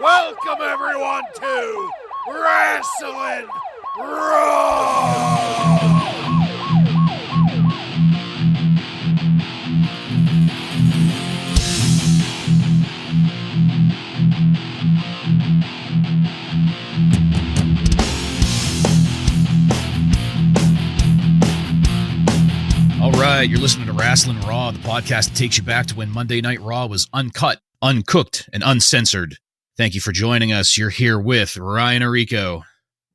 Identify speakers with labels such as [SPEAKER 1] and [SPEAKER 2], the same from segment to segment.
[SPEAKER 1] Welcome everyone to Wrasslin Raw!
[SPEAKER 2] All right, you're listening to Wrasslin Raw, the podcast that takes you back to when Monday Night Raw was uncut, uncooked, and uncensored. Thank you for joining us. You're here with Ryan Arico.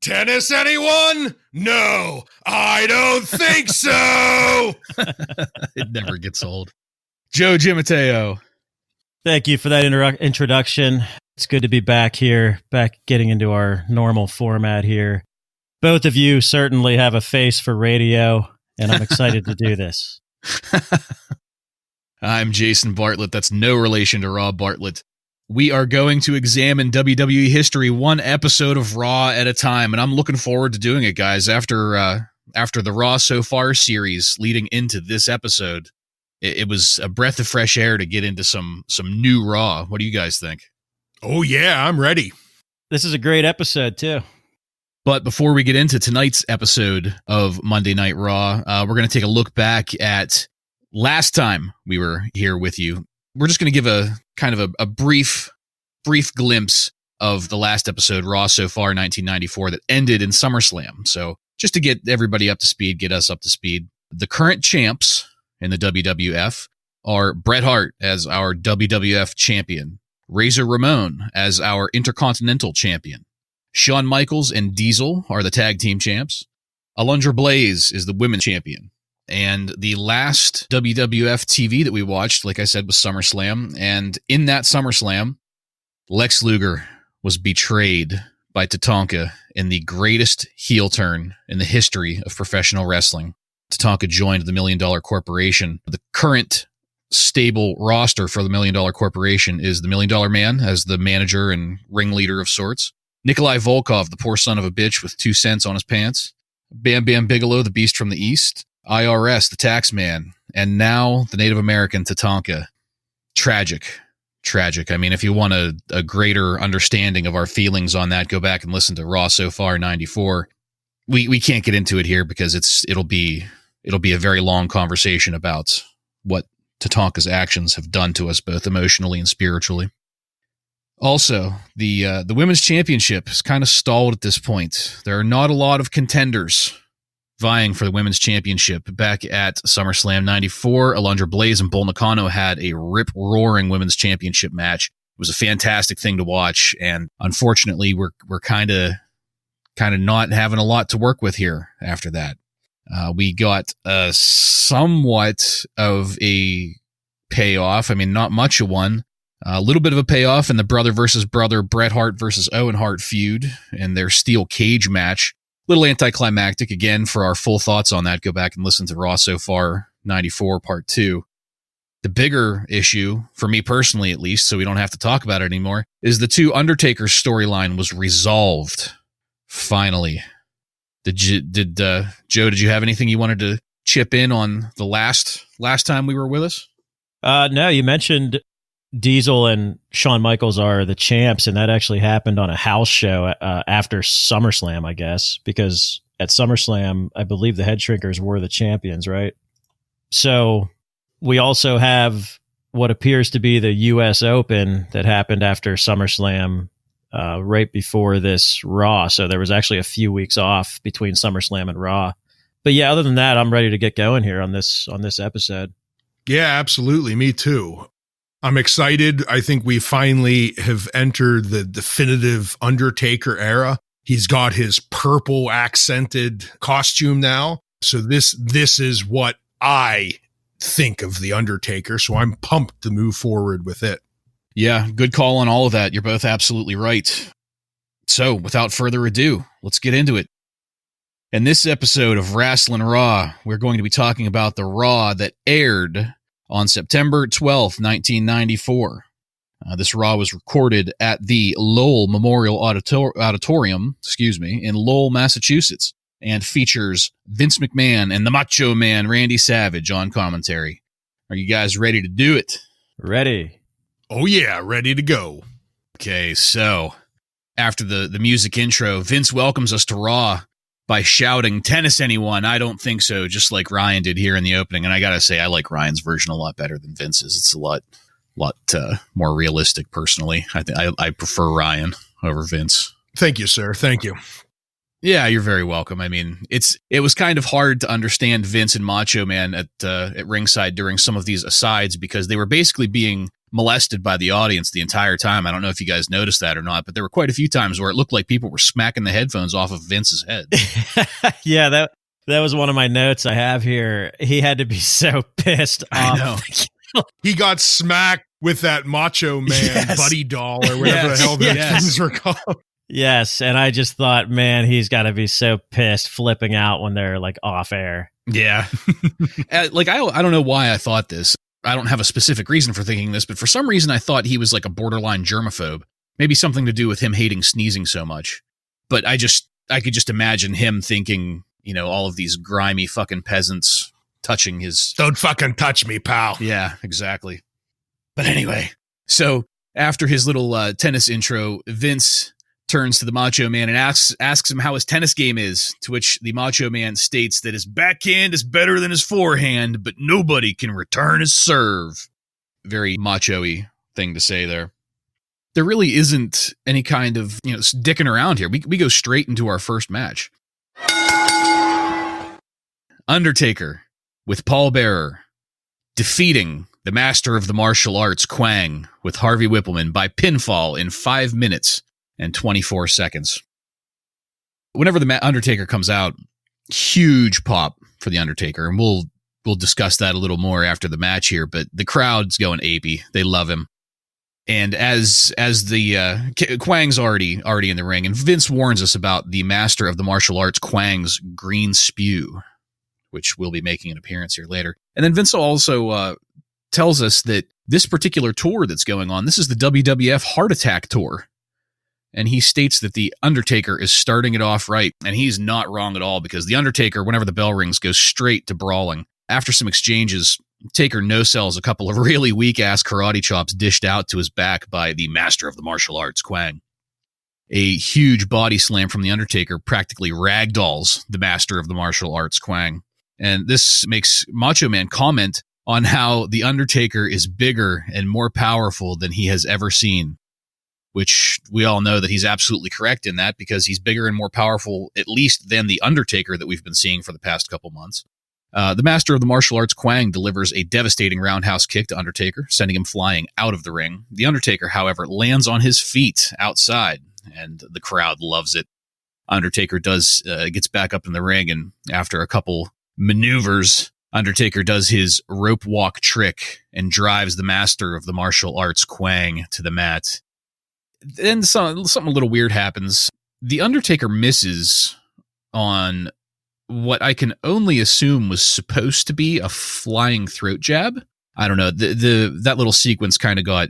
[SPEAKER 1] Tennis, anyone? No, I don't think so!
[SPEAKER 2] It never gets old. Joe Gimateo.
[SPEAKER 3] Thank you for that introduction. It's good to be back here, back getting into our normal format here. Both of you certainly have a face for radio, and I'm excited to do this.
[SPEAKER 2] I'm Jason Bartlett. That's no relation to Rob Bartlett. We are going to examine WWE history one episode of Raw at a time, and I'm looking forward to doing it, guys. After the Raw So Far series leading into this episode, it was a breath of fresh air to get into some new Raw. What do you guys think?
[SPEAKER 1] Oh yeah, I'm ready.
[SPEAKER 3] This is a great episode, too.
[SPEAKER 2] But before we get into tonight's episode of Monday Night Raw, we're going to take a look back at last time we were here with you. We're just going to give a kind of a brief glimpse of the last episode, Raw So Far 1994, that ended in SummerSlam. So just to get everybody up to speed, get us up to speed, the current champs in the WWF are Bret Hart as our WWF champion, Razor Ramon as our Intercontinental champion, Shawn Michaels and Diesel are the tag team champs. Alundra Blaze is the women's champion. And the last WWF TV that we watched, like I said, was SummerSlam. And in that SummerSlam, Lex Luger was betrayed by Tatanka in the greatest heel turn in the history of professional wrestling. Tatanka joined the $1 Million Corporation. The current stable roster for the $1 Million Corporation is the $1 Million Man as the manager and ringleader of sorts. Nikolai Volkov, the poor son of a bitch with 2 cents on his pants. Bam Bam Bigelow, the beast from the east. IRS, the tax man. And now the Native American Tatanka. Tragic. I mean, if you want a greater understanding of our feelings on that, go back and listen to Raw So Far 94. We can't get into it here because it'll be a very long conversation about what Tatanka's actions have done to us both emotionally and spiritually. Also, the women's championship is kind of stalled at this point. There are not a lot of contenders vying for the women's championship. Back at SummerSlam 94, Alundra Blaze and Bull Nakano had a rip-roaring women's championship match. It was a fantastic thing to watch, and unfortunately, we're kind of not having a lot to work with here after that. We got somewhat of a payoff. I mean, not much of one. A little bit of a payoff in the brother versus brother Bret Hart versus Owen Hart feud and their steel cage match. Little anticlimactic. Again, for our full thoughts on that, go back and listen to Raw So Far 94 Part 2. The bigger issue, for me personally at least, so we don't have to talk about it anymore, is the 2 Undertaker storyline was resolved. Finally. Joe, did you have anything you wanted to chip in on the last time we were with us?
[SPEAKER 3] No, you mentioned Diesel and Shawn Michaels are the champs, and that actually happened on a house show after SummerSlam, I guess, because at SummerSlam, I believe the Head Shrinkers were the champions, right? So we also have what appears to be the U.S. Open that happened after SummerSlam right before this Raw. So there was actually a few weeks off between SummerSlam and Raw. But yeah, other than that, I'm ready to get going here on this episode.
[SPEAKER 1] Yeah, absolutely. Me too. I'm excited. I think we finally have entered the definitive Undertaker era. He's got his purple accented costume now. So this is what I think of the Undertaker. So I'm pumped to move forward with it.
[SPEAKER 2] Yeah, good call on all of that. You're both absolutely right. So without further ado, let's get into it. In this episode of Wrasslin Raw, we're going to be talking about the Raw that aired on September 12th, 1994. This Raw was recorded at the Lowell Memorial Auditorium, in Lowell, Massachusetts, and features Vince McMahon and the Macho Man Randy Savage on commentary. Are you guys ready to do it?
[SPEAKER 3] Ready.
[SPEAKER 1] Oh yeah, ready to go.
[SPEAKER 2] Okay, so after the music intro, Vince welcomes us to Raw by shouting, "Tennis, anyone? I don't think so," just like Ryan did here in the opening. And I gotta say, I like Ryan's version a lot better than Vince's. It's a lot more realistic, personally. I prefer Ryan over Vince.
[SPEAKER 1] Thank you, sir. Thank you.
[SPEAKER 2] Yeah, you're very welcome. I mean, it was kind of hard to understand Vince and Macho Man at ringside during some of these asides because they were basically being molested by the audience the entire time. I don't know if you guys noticed that or not, but there were quite a few times where it looked like people were smacking the headphones off of Vince's head.
[SPEAKER 3] Yeah, that was one of my notes I have here. He had to be so pissed off.
[SPEAKER 2] I know.
[SPEAKER 1] He got smacked with that Macho Man buddy doll or whatever the hell those things were called.
[SPEAKER 3] Yes, and I just thought, man, he's got to be so pissed, flipping out when they're like off air.
[SPEAKER 2] Yeah. I don't know why I thought this. I don't have a specific reason for thinking this, but for some reason I thought he was like a borderline germaphobe. Maybe something to do with him hating sneezing so much. But I could just imagine him thinking, all of these grimy fucking peasants touching his...
[SPEAKER 1] Don't fucking touch me, pal.
[SPEAKER 2] Yeah, exactly. But anyway, so after his little tennis intro, Vince turns to the Macho Man and asks him how his tennis game is, to which the Macho Man states that his backhand is better than his forehand, but nobody can return his serve. Very macho-y thing to say there. There really isn't any kind of, dicking around here. We go straight into our first match. Undertaker with Paul Bearer defeating the master of the martial arts, Kwang, with Harvey Whippleman by pinfall in 5 minutes and 24 seconds. Whenever the Undertaker comes out, huge pop for the Undertaker, and we'll discuss that a little more after the match here, but the crowd's going apey. They love him. And as the Kwang's already in the ring, and Vince warns us about the master of the martial arts, Kwang's green spew, which will be making an appearance here later. And then Vince also tells us that this particular tour that's going on, this is the WWF Heart Attack Tour. And he states that the Undertaker is starting it off right, and he's not wrong at all, because the Undertaker, whenever the bell rings, goes straight to brawling. After some exchanges, Taker no-sells a couple of really weak-ass karate chops dished out to his back by the master of the martial arts, Kwang. A huge body slam from the Undertaker practically ragdolls the master of the martial arts, Kwang. And this makes Macho Man comment on how the Undertaker is bigger and more powerful than he has ever seen, which we all know that he's absolutely correct in that, because he's bigger and more powerful, at least, than the Undertaker that we've been seeing for the past couple months. The master of the martial arts, Kwang, delivers a devastating roundhouse kick to Undertaker, sending him flying out of the ring. The Undertaker, however, lands on his feet outside, and the crowd loves it. Undertaker gets back up in the ring, and after a couple maneuvers, Undertaker does his rope walk trick and drives the master of the martial arts, Kwang, to the mat. Then something a little weird happens. The Undertaker misses on what I can only assume was supposed to be a flying throat jab. I don't know. That little sequence kind of got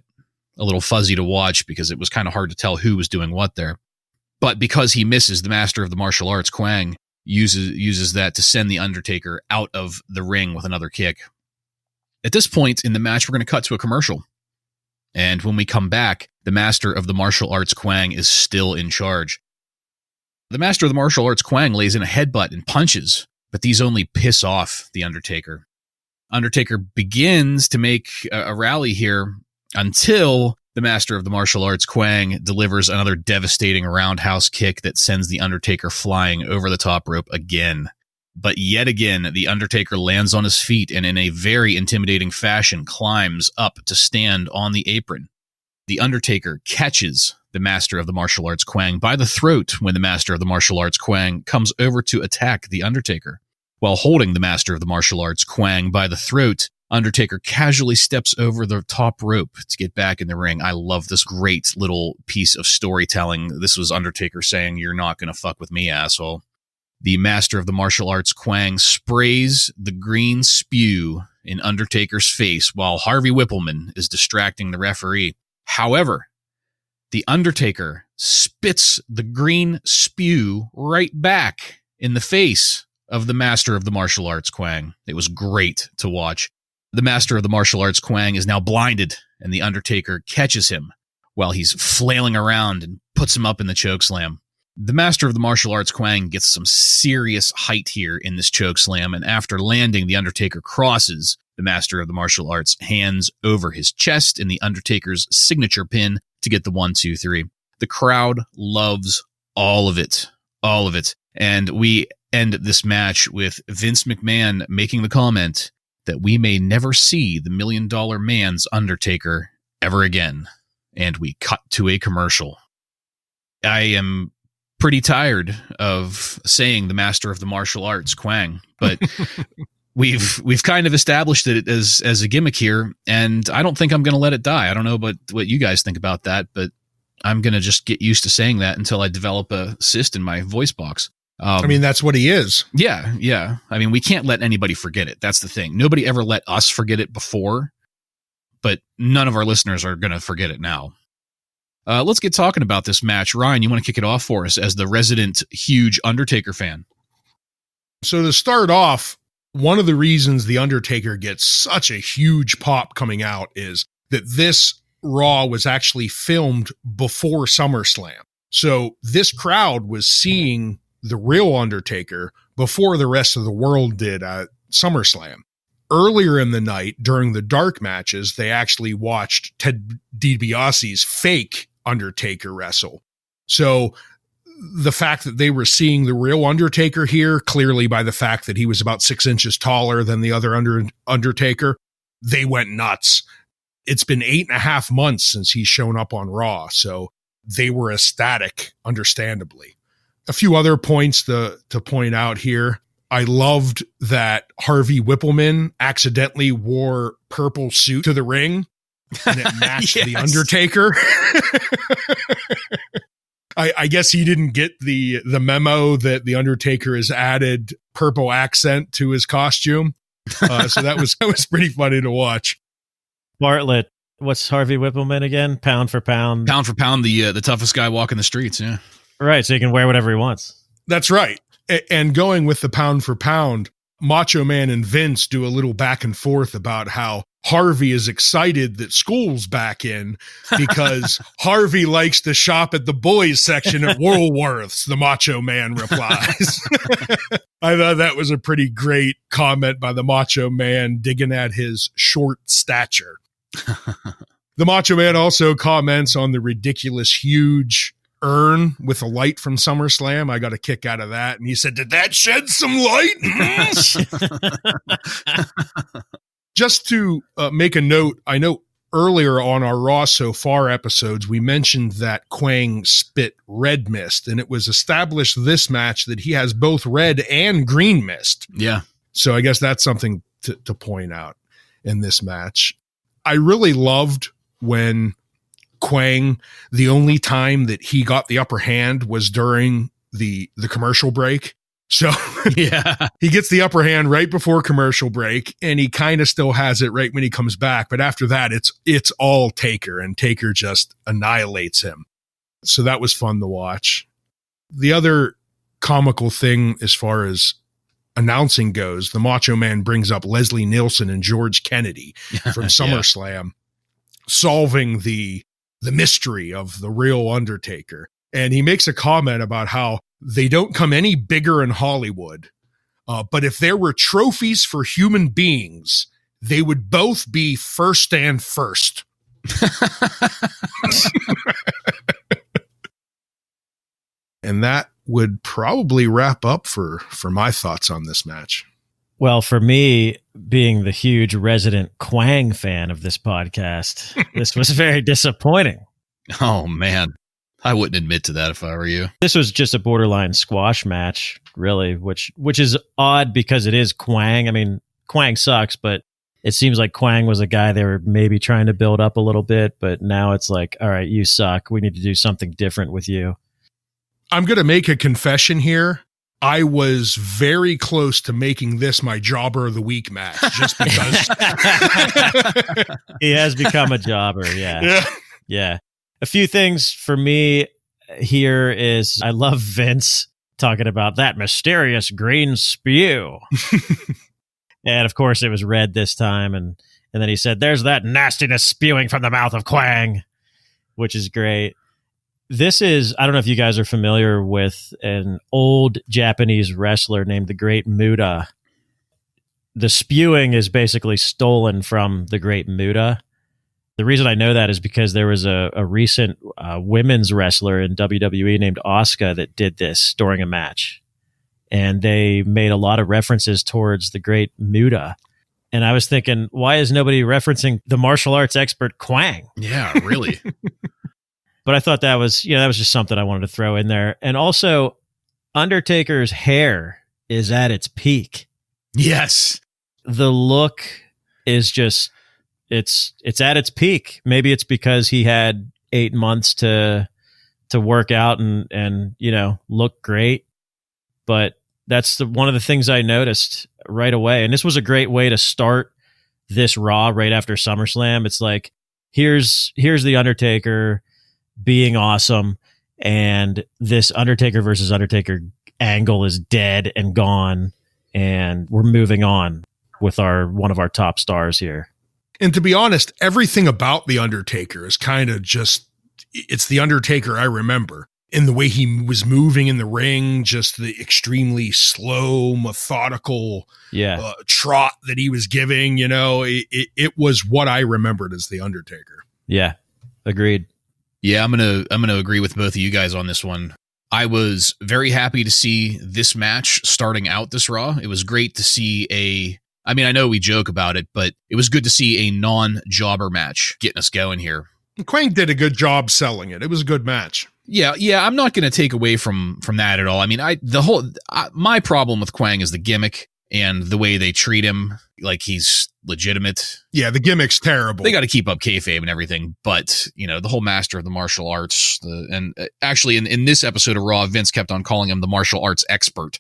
[SPEAKER 2] a little fuzzy to watch because it was kind of hard to tell who was doing what there. But because he misses, the master of the martial arts, Kwang, uses that to send the Undertaker out of the ring with another kick. At this point in the match, we're going to cut to a commercial. And when we come back, the master of the martial arts, Kwang, is still in charge. The master of the martial arts, Kwang, lays in a headbutt and punches, but these only piss off the Undertaker. Undertaker begins to make a rally here until the master of the martial arts, Kwang, delivers another devastating roundhouse kick that sends the Undertaker flying over the top rope again. But yet again, the Undertaker lands on his feet and in a very intimidating fashion climbs up to stand on the apron. The Undertaker catches the master of the martial arts, Kwang, by the throat when the master of the martial arts, Kwang, comes over to attack the Undertaker. While holding the master of the martial arts, Kwang, by the throat, Undertaker casually steps over the top rope to get back in the ring. I love this great little piece of storytelling. This was Undertaker saying, "You're not going to fuck with me, asshole." The master of the martial arts, Kwang, sprays the green spew in Undertaker's face while Harvey Whippleman is distracting the referee. However, the Undertaker spits the green spew right back in the face of the master of the martial arts, Kwang. It was great to watch. The master of the martial arts, Kwang, is now blinded, and the Undertaker catches him while he's flailing around and puts him up in the chokeslam. The master of the martial arts, Kwang, gets some serious height here in this chokeslam, and after landing, the Undertaker crosses the master of the martial arts, hands over his chest in the Undertaker's signature pin to get the 1, 2, 3. The crowd loves all of it. All of it. And we end this match with Vince McMahon making the comment that we may never see the $1 Million Man's Undertaker ever again. And we cut to a commercial. I am pretty tired of saying the master of the martial arts, Kwang, but we've kind of established it as a gimmick here, and I don't think I'm going to let it die. I don't know what you guys think about that, but I'm going to just get used to saying that until I develop a cyst in my voice box.
[SPEAKER 1] I mean, that's what he is.
[SPEAKER 2] Yeah. I mean, we can't let anybody forget it. That's the thing. Nobody ever let us forget it before, but none of our listeners are going to forget it now. Let's get talking about this match. Ryan, you want to kick it off for us as the resident huge Undertaker fan?
[SPEAKER 1] So to start off, one of the reasons the Undertaker gets such a huge pop coming out is that this Raw was actually filmed before SummerSlam. So this crowd was seeing the real Undertaker before the rest of the world did at SummerSlam. Earlier in the night, during the dark matches, they actually watched Ted DiBiase's fake Undertaker wrestle. So the fact that they were seeing the real Undertaker here, clearly by the fact that he was about 6 inches taller than the other Undertaker, they went nuts. It's been 8.5 months since he's shown up on Raw, so they were ecstatic, understandably. A few other points to point out here. I loved that Harvey Whippleman accidentally wore purple suit to the ring, and it matched the Undertaker. I guess he didn't get the memo that the Undertaker has added purple accent to his costume. So that was pretty funny to watch.
[SPEAKER 3] Bartlett, what's Harvey Whippleman again? Pound for pound.
[SPEAKER 2] Pound for pound, the toughest guy walking the streets, yeah.
[SPEAKER 3] Right, so he can wear whatever he wants.
[SPEAKER 1] That's right. And going with the pound for pound, Macho Man and Vince do a little back and forth about how Harvey is excited that school's back in because Harvey likes to shop at the boys section at Woolworths, the Macho Man replies. I thought that was a pretty great comment by the Macho Man, digging at his short stature. The Macho Man also comments on the ridiculous huge urn with a light from SummerSlam. I got a kick out of that. And he said, "Did that shed some light?" Just to make a note, I know earlier on our Raw So Far episodes, we mentioned that Kwang spit red mist, and it was established this match that he has both red and green mist.
[SPEAKER 2] Yeah.
[SPEAKER 1] So I guess that's something to point out in this match. I really loved when Kwang, the only time that he got the upper hand was during the commercial break. So
[SPEAKER 2] yeah,
[SPEAKER 1] he gets the upper hand right before commercial break, and he kind of still has it right when he comes back. But after that, it's all Taker, and Taker just annihilates him. So that was fun to watch. The other comical thing as far as announcing goes, the Macho Man brings up Leslie Nielsen and George Kennedy from SummerSlam, solving the mystery of the real Undertaker. And he makes a comment about how they don't come any bigger in Hollywood, but if there were trophies for human beings, they would both be first and first. And that would probably wrap up for my thoughts on this match.
[SPEAKER 3] Well, for me, being the huge resident Kwang fan of this podcast, this was very disappointing.
[SPEAKER 2] Oh, man. I wouldn't admit to that if I were you.
[SPEAKER 3] This was just a borderline squash match, really, which is odd because it is Kwang. I mean, Kwang sucks, but it seems like Kwang was a guy they were maybe trying to build up a little bit, but now it's like, all right, you suck. We need to do something different with you.
[SPEAKER 1] I'm going to make a confession here. I was very close to making this my Jobber of the Week match, just because.
[SPEAKER 3] He has become a jobber, yeah. A few things for me here is I love Vince talking about that mysterious green spew. And of course it was red this time. And then he said, "There's that nastiness spewing from the mouth of Kwang." which is great. This is, I don't know if you guys are familiar with an old Japanese wrestler named the Great Muta. The spewing is basically stolen from the Great Muta. The reason I know that is because there was a recent women's wrestler in WWE named Asuka that did this during a match. And they made a lot of references towards the Great Muta. And I was thinking, why is nobody referencing the martial arts expert Kwang?
[SPEAKER 2] Yeah, really.
[SPEAKER 3] But I thought that was just something I wanted to throw in there. And also, Undertaker's hair is at its peak.
[SPEAKER 2] Yes.
[SPEAKER 3] The look is just, it's at its peak. Maybe it's because he had 8 months to work out and look great. But that's one of the things I noticed right away. And this was a great way to start this Raw right after SummerSlam. It's like, here's the Undertaker being awesome, and this Undertaker versus Undertaker angle is dead and gone, and we're moving on with one of our top stars here.
[SPEAKER 1] And to be honest, everything about the Undertaker is kind of just, it's the Undertaker I remember. In the way he was moving in the ring, just the extremely slow, methodical trot that he was giving, it was what I remembered as the Undertaker.
[SPEAKER 3] Yeah, agreed.
[SPEAKER 2] Yeah, I'm gonna agree with both of you guys on this one. I was very happy to see this match starting out this Raw. It was great to see I know we joke about it, but it was good to see a non-jobber match getting us going here.
[SPEAKER 1] Kwang did a good job selling it. It was a good match.
[SPEAKER 2] Yeah, I'm not going to take away from that at all. I mean, my problem with Kwang is the gimmick and the way they treat him like he's legitimate.
[SPEAKER 1] Yeah, the gimmick's terrible.
[SPEAKER 2] They got to keep up kayfabe and everything, but the whole master of the martial arts. Actually, in this episode of Raw, Vince kept on calling him the martial arts expert,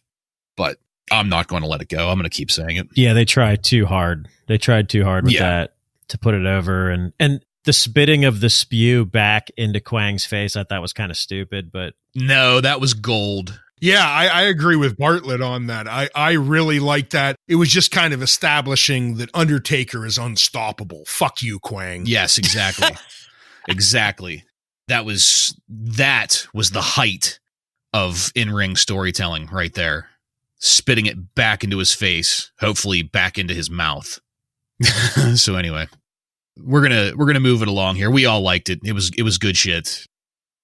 [SPEAKER 2] but I'm not going to let it go. I'm going to keep saying it.
[SPEAKER 3] Yeah, they tried too hard. With that to put it over, and the spitting of the spew back into Kwang's face, I thought was kind of stupid, but
[SPEAKER 2] no, that was gold.
[SPEAKER 1] Yeah, I agree with Bartlett on that. I really like that. It was just kind of establishing that Undertaker is unstoppable. Fuck you, Kwang.
[SPEAKER 2] Yes, exactly. Exactly. That was the height of in-ring storytelling right there. Spitting it back into his face, hopefully back into his mouth. So anyway, we're gonna move it along here. We all liked it. It was good shit.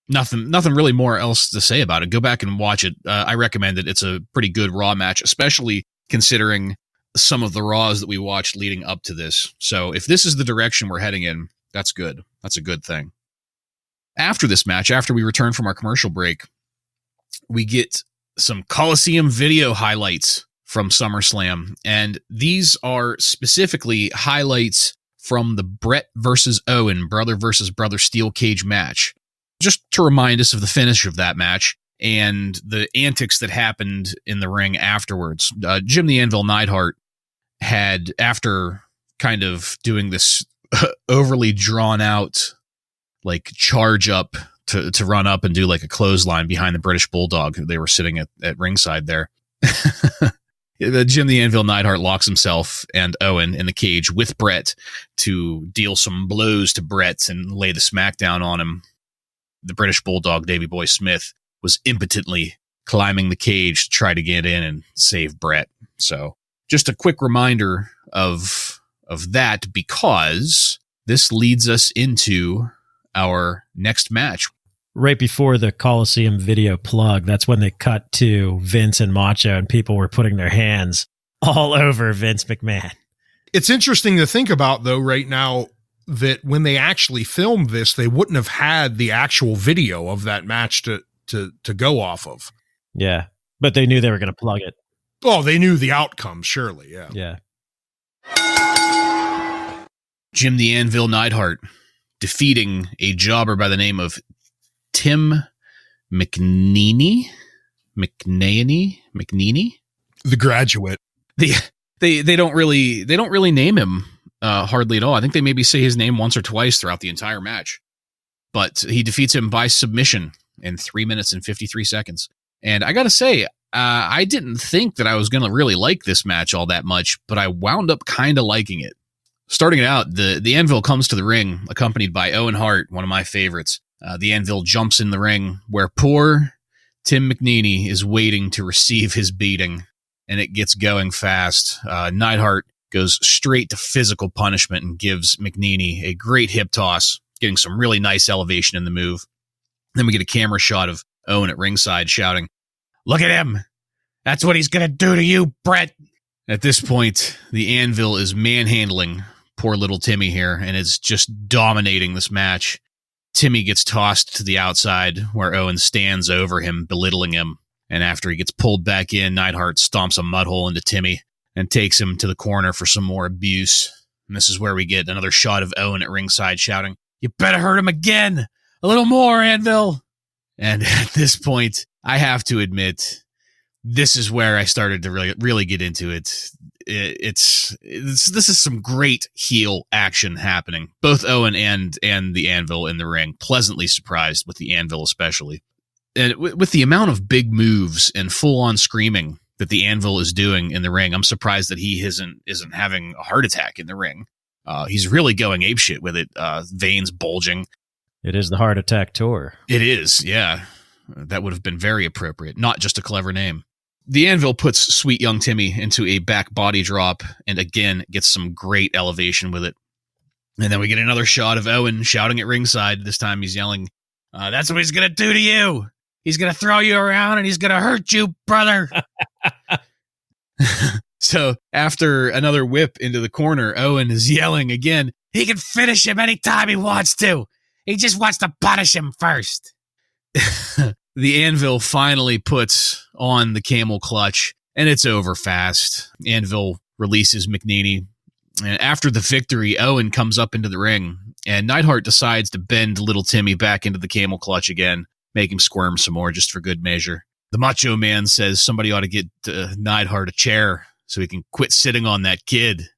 [SPEAKER 2] Nothing really more else to say about it. Go back and watch it. I recommend it. It's a pretty good Raw match, especially considering some of the Raws that we watched leading up to this. So if this is the direction we're heading in, that's good. That's a good thing. After this match, after we return from our commercial break, we get some Coliseum video highlights from SummerSlam. And these are specifically highlights from the Brett versus Owen, brother versus brother steel cage match. Just to remind us of the finish of that match and the antics that happened in the ring afterwards. Jim the Anvil Neidhart had, after kind of doing this overly drawn out, like charge up to run up and do like a clothesline behind the British Bulldog. They were sitting at ringside there. Jim the Anvil Neidhart locks himself and Owen in the cage with Brett to deal some blows to Brett and lay the smackdown on him. The British Bulldog, Davey Boy Smith, was impotently climbing the cage to try to get in and save Brett. So just a quick reminder of that, because this leads us into our next match.
[SPEAKER 3] Right before the Coliseum video plug, that's when they cut to Vince and Macho, and people were putting their hands all over Vince McMahon.
[SPEAKER 1] It's interesting to think about, though, right now, that when they actually filmed this, they wouldn't have had the actual video of that match to go off of.
[SPEAKER 3] Yeah, but they knew they were going to plug it.
[SPEAKER 1] Oh, they knew the outcome, surely, yeah.
[SPEAKER 3] Yeah.
[SPEAKER 2] Jim the Anvil Neidhart defeating a jobber by the name of Tim McNeely?
[SPEAKER 1] The Graduate.
[SPEAKER 2] They don't really name him hardly at all. I think they maybe say his name once or twice throughout the entire match. But he defeats him by submission in 3 minutes and 53 seconds. And I got to say, I didn't think that I was going to really like this match all that much, but I wound up kind of liking it. Starting it out, the Anvil comes to the ring, accompanied by Owen Hart, one of my favorites. The Anvil jumps in the ring, where poor Tim McNeely is waiting to receive his beating, and it gets going fast. Neidhart goes straight to physical punishment and gives McNeely a great hip toss, getting some really nice elevation in the move. Then we get a camera shot of Owen at ringside shouting, "Look at him! That's what he's going to do to you, Brett!" At this point, the Anvil is manhandling poor little Timmy here, and is just dominating this match. Timmy gets tossed to the outside, where Owen stands over him, belittling him. And after he gets pulled back in, Neidhart stomps a mud hole into Timmy and takes him to the corner for some more abuse. And this is where we get another shot of Owen at ringside shouting, "You better hurt him again! A little more, Anvil!" And at this point, I have to admit, this is where I started to really get into it. This is some great heel action happening. Both Owen and the Anvil in the ring. Pleasantly surprised with the Anvil especially. And with the amount of big moves and full-on screaming that the Anvil is doing in the ring, I'm surprised that he isn't having a heart attack in the ring. He's really going apeshit with it. Veins bulging.
[SPEAKER 3] It is the Heart Attack Tour.
[SPEAKER 2] It is, yeah. That would have been very appropriate. Not just a clever name. The Anvil puts sweet young Timmy into a back body drop and again gets some great elevation with it. And then we get another shot of Owen shouting at ringside. This time he's yelling, "That's what he's going to do to you. He's going to throw you around and he's going to hurt you, brother." So after another whip into the corner, Owen is yelling again, "He can finish him anytime he wants to. He just wants to punish him first." The Anvil finally puts on the camel clutch, and it's over fast. Anvil releases McNeely, and after the victory, Owen comes up into the ring, and Neidhart decides to bend little Timmy back into the camel clutch again, make him squirm some more just for good measure. The Macho Man says somebody ought to get Neidhart a chair so he can quit sitting on that kid.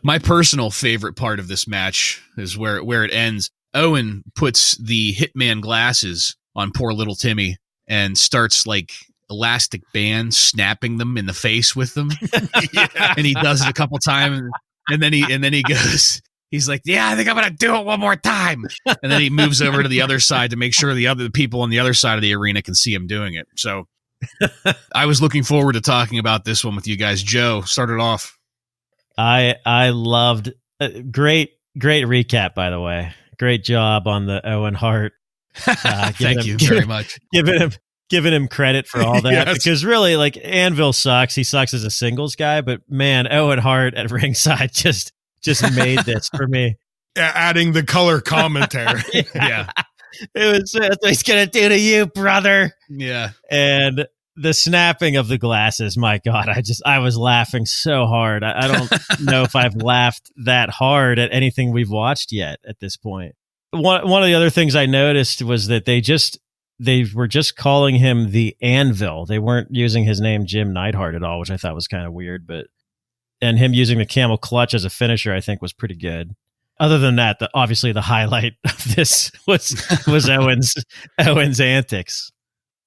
[SPEAKER 2] My personal favorite part of this match is where it ends. Owen puts the Hitman glasses on poor little Timmy and starts like elastic bands snapping them in the face with them. Yeah. And he does it a couple times, and then he goes, he's like, "Yeah, I think I'm gonna do it one more time." And then he moves over to the other side to make sure the people on the other side of the arena can see him doing it. So I was looking forward to talking about this one with you guys. Joe, start it off.
[SPEAKER 3] I loved great recap, by the way. Great job on the Owen Hart.
[SPEAKER 2] Thank you very much.
[SPEAKER 3] Giving him credit for all that.
[SPEAKER 1] Yes.
[SPEAKER 3] Because really, like, Anvil sucks. He sucks as a singles guy, but man, Owen Hart at ringside just made this for me.
[SPEAKER 1] Adding the color commentary.
[SPEAKER 2] Yeah.
[SPEAKER 3] That's what he's gonna do to you, brother.
[SPEAKER 2] Yeah.
[SPEAKER 3] And the snapping of the glasses, my God, I was laughing so hard. I don't know if I've laughed that hard at anything we've watched yet at this point. One of the other things I noticed was that they were just calling him the Anvil. They weren't using his name Jim Neidhart at all, which I thought was kind of weird. And him using the camel clutch as a finisher, I think, was pretty good. Other than that, obviously the highlight of this was Owen's antics.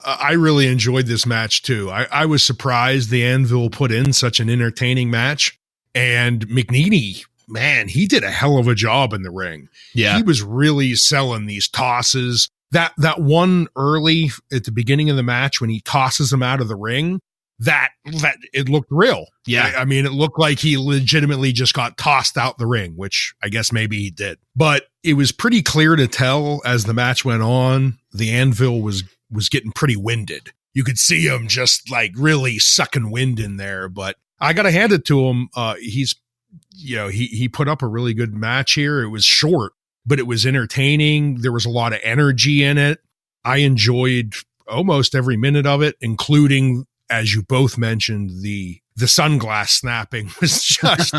[SPEAKER 1] I really enjoyed this match too. I was surprised the Anvil put in such an entertaining match, and McNeely, man, he did a hell of a job in the ring.
[SPEAKER 2] Yeah.
[SPEAKER 1] He was really selling these tosses. That one early at the beginning of the match when he tosses him out of the ring, that it looked real.
[SPEAKER 2] Yeah.
[SPEAKER 1] I mean, it looked like he legitimately just got tossed out the ring, which I guess maybe he did. But it was pretty clear to tell as the match went on, the Anvil was getting pretty winded. You could see him just like really sucking wind in there, but I got to hand it to him. He put up a really good match here. It was short, but it was entertaining. There was a lot of energy in it. I enjoyed almost every minute of it, including, as you both mentioned, the sunglass snapping was just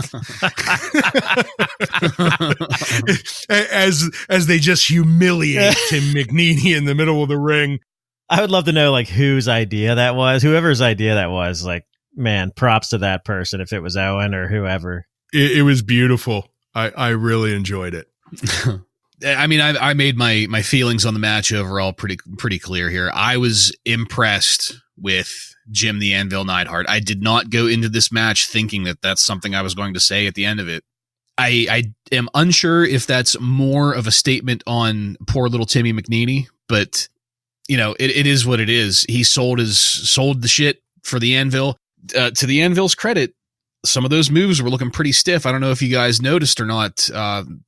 [SPEAKER 1] as they just humiliate Tim McNeely in the middle of the ring.
[SPEAKER 3] I would love to know like whose idea that was. Whoever's idea that was, like, man, props to that person if it was Owen or whoever.
[SPEAKER 1] It was beautiful. I really enjoyed it.
[SPEAKER 2] I mean, I made my feelings on the match overall pretty clear here. I was impressed with Jim the Anvil Neidhart. I did not go into this match thinking that that's something I was going to say at the end of it. I am unsure if that's more of a statement on poor little Timmy McNeely, but it is what it is. He sold the shit for the Anvil. To the Anvil's credit, some of those moves were looking pretty stiff. I don't know if you guys noticed or not.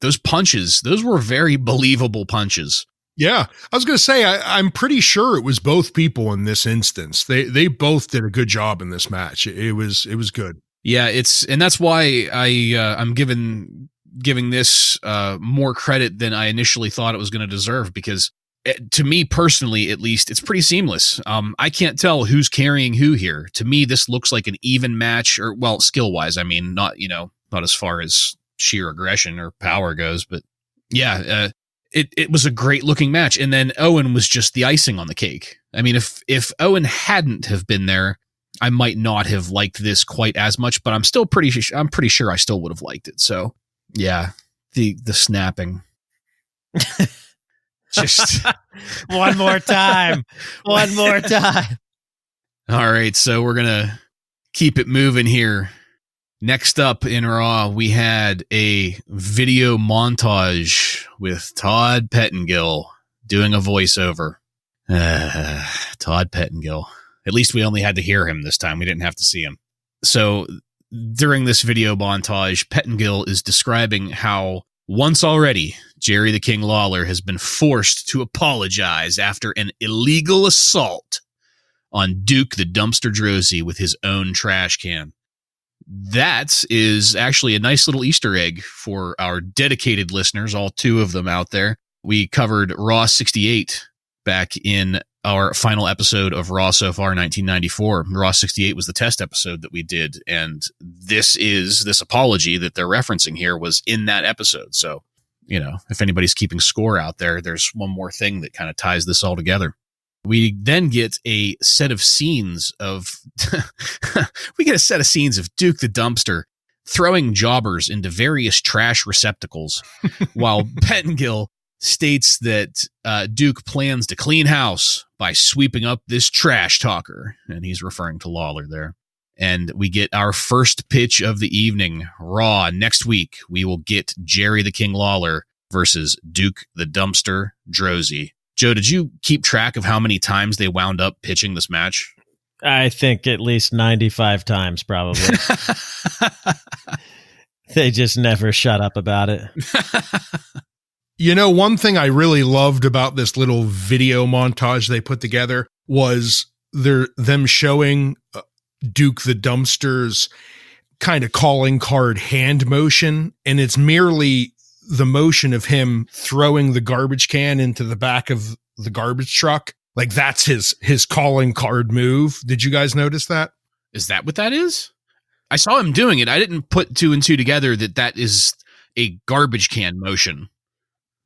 [SPEAKER 2] Those punches, those were very believable punches.
[SPEAKER 1] Yeah, I was going to say, I'm pretty sure it was both people in this instance. They both did a good job in this match. It was good.
[SPEAKER 2] Yeah, and that's why I'm giving this more credit than I initially thought it was going to deserve, because to me personally, at least, it's pretty seamless. I can't tell who's carrying who here. To me, this looks like an even match, or well, skill wise. I mean, not as far as sheer aggression or power goes, but yeah. It was a great looking match. And then Owen was just the icing on the cake. I mean, if Owen hadn't have been there, I might not have liked this quite as much, but I'm pretty sure I still would have liked it. So yeah, the snapping. Just
[SPEAKER 3] one more time. All
[SPEAKER 2] right. So we're going to keep it moving here. Next up in Raw, we had a video montage with Todd Pettengill doing a voiceover. Todd Pettengill. At least we only had to hear him this time. We didn't have to see him. So during this video montage, Pettengill is describing how once already Jerry the King Lawler has been forced to apologize after an illegal assault on Duke the Dumpster Droese with his own trash can. That is actually a nice little Easter egg for our dedicated listeners, all two of them out there. We covered Raw 68 back in our final episode of Raw So Far 1994. Raw 68 was the test episode that we did, and this apology that they're referencing here was in that episode. So, if anybody's keeping score out there, there's one more thing that kind of ties this all together. We then get a set of scenes of Duke the Dumpster throwing jobbers into various trash receptacles, while Pettengill states that Duke plans to clean house by sweeping up this trash talker, and he's referring to Lawler there. And we get our first pitch of the evening. Raw next week, we will get Jerry the King Lawler versus Duke the Dumpster Droese. Joe, did you keep track of how many times they wound up pitching this match?
[SPEAKER 3] I think at least 95 times, probably. They just never shut up about it.
[SPEAKER 1] One thing I really loved about this little video montage they put together was them showing Duke the Dumpster's kind of calling card hand motion, and it's merely the motion of him throwing the garbage can into the back of the garbage truck. Like, that's his calling card move. Did you guys notice that?
[SPEAKER 2] Is that what that is? I saw him doing it. I didn't put two and two together that is a garbage can motion.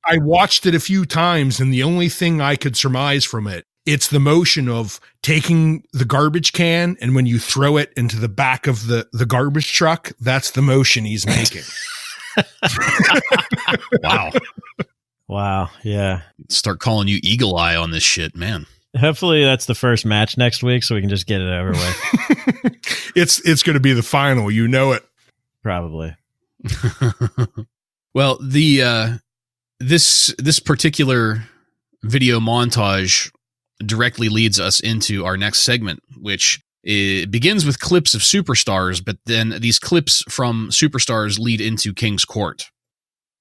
[SPEAKER 1] I watched it a few times, and the only thing I could surmise from it's the motion of taking the garbage can, and when you throw it into the back of the garbage truck, that's the motion he's making.
[SPEAKER 3] Wow. Yeah.
[SPEAKER 2] Start calling you Eagle Eye on this shit, man.
[SPEAKER 3] Hopefully that's the first match next week, so we can just get it over with.
[SPEAKER 1] It's going to be the final. You know it.
[SPEAKER 3] Probably.
[SPEAKER 2] Well, this particular video montage directly leads us into our next segment, which it begins with clips of superstars, but then these clips from superstars lead into King's Court.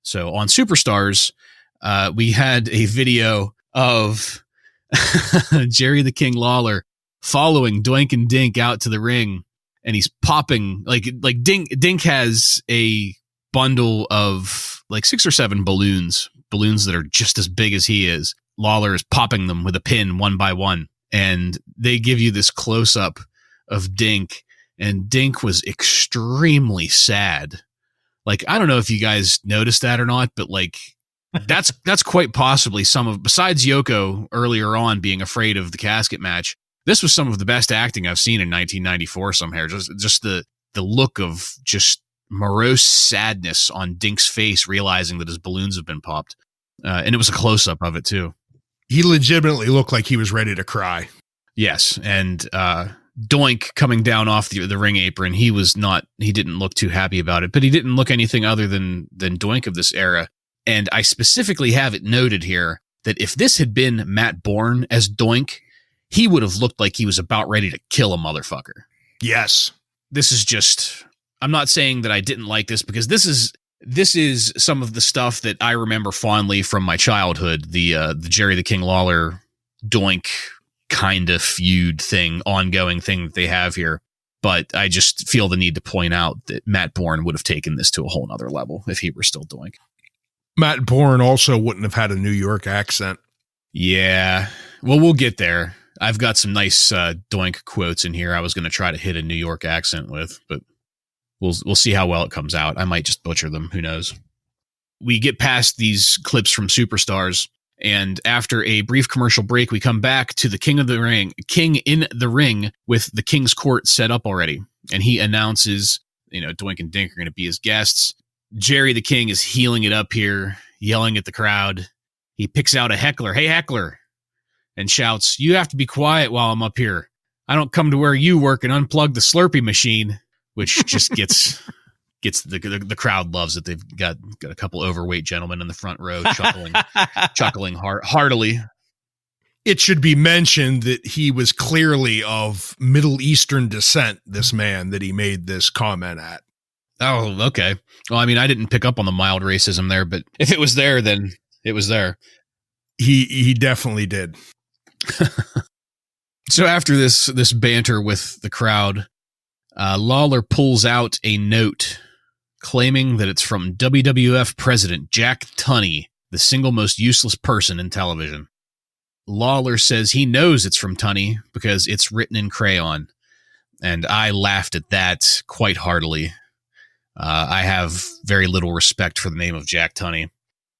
[SPEAKER 2] So on Superstars, we had a video of Jerry the King Lawler following Doink and Dink out to the ring, and he's popping like Dink has a bundle of like 6 or 7 balloons that are just as big as he is. Lawler is popping them with a pin one by one, and they give you this close up of Dink, and Dink was extremely sad. Like, I don't know if you guys noticed that or not, but like that's quite possibly besides Yoko earlier on being afraid of the casket match, this was some of the best acting I've seen in 1994 somehow. Just the look of just morose sadness on Dink's face, realizing that his balloons have been popped. And it was a close up of it too.
[SPEAKER 1] He legitimately looked like he was ready to cry.
[SPEAKER 2] Yes. And Doink coming down off the ring apron, he didn't look too happy about it, but he didn't look anything other than Doink of this era. And I specifically have it noted here that if this had been Matt Bourne as Doink, he would have looked like he was about ready to kill a motherfucker.
[SPEAKER 1] Yes.
[SPEAKER 2] This is just, I'm not saying that I didn't like this, because this is some of the stuff that I remember fondly from my childhood, the Jerry the King Lawler Doink kind of feud thing, ongoing thing that they have here. But I just feel the need to point out that Matt Bourne would have taken this to a whole nother level if he were still Doink.
[SPEAKER 1] Matt Bourne also wouldn't have had a New York accent.
[SPEAKER 2] Yeah. Well, we'll get there. I've got some nice Doink quotes in here I was going to try to hit a New York accent with, but we'll see how well it comes out. I might just butcher them. Who knows? We get past these clips from Superstars, and after a brief commercial break, we come back to the King in the ring with the King's Court set up already. And he announces, Doink and Dink are going to be his guests. Jerry the King is healing it up here, yelling at the crowd. He picks out a heckler. Hey, heckler. And shouts, "You have to be quiet while I'm up here. I don't come to where you work and unplug the Slurpee machine," which just gets the crowd loves it. They've got a couple overweight gentlemen in the front row chuckling heartily.
[SPEAKER 1] It should be mentioned that he was clearly of Middle Eastern descent, this man that he made this comment at.
[SPEAKER 2] Oh, okay. Well, I mean, I didn't pick up on the mild racism there, but if it was there, then it was there.
[SPEAKER 1] He definitely did.
[SPEAKER 2] So after this banter with the crowd, Lawler pulls out a note claiming that it's from WWF President Jack Tunney, the single most useless person in television. Lawler says he knows it's from Tunney because it's written in crayon, and I laughed at that quite heartily. I have very little respect for the name of Jack Tunney.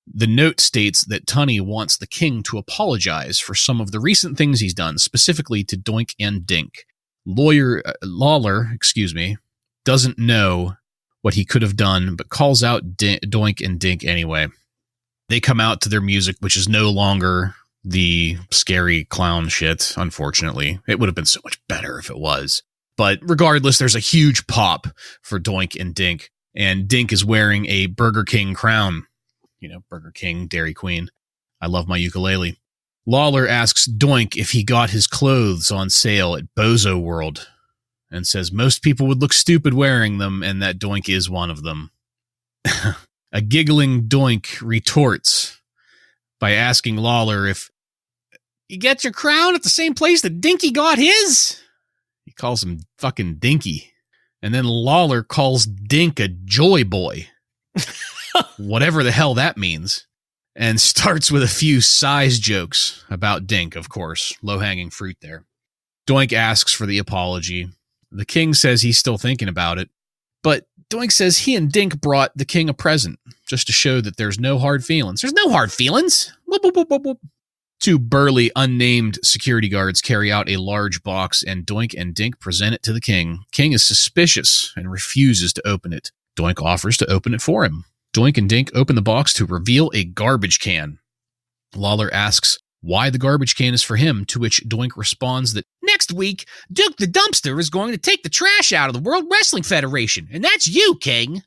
[SPEAKER 2] The note states that Tunney wants the King to apologize for some of the recent things he's done, specifically to Doink and Dink. Lawler, doesn't know what he could have done, but calls out Doink and Dink anyway. They come out to their music, which is no longer the scary clown shit, unfortunately. It would have been so much better if it was. But regardless, there's a huge pop for Doink and Dink, and Dink is wearing a Burger King crown. Burger King, Dairy Queen. I love my ukulele. Lawler asks Doink if he got his clothes on sale at Bozo World, and says most people would look stupid wearing them, and that Doink is one of them. A giggling Doink retorts by asking Lawler if you get your crown at the same place that Dinky got his. He calls him fucking Dinky. And then Lawler calls Dink a joy boy. Whatever the hell that means. And starts with a few size jokes about Dink, of course. Low-hanging fruit there. Doink asks for the apology. The King says he's still thinking about it. But Doink says he and Dink brought the King a present, just to show that there's no hard feelings. There's no hard feelings! Whoop, whoop, whoop, whoop, whoop. Two burly, unnamed security guards carry out a large box, and Doink and Dink present it to the King. King is suspicious and refuses to open it. Doink offers to open it for him. Doink and Dink open the box to reveal a garbage can. Lawler asks why the garbage can is for him, to which Doink responds that next week, Duke the Dumpster is going to take the trash out of the World Wrestling Federation, and that's you, King.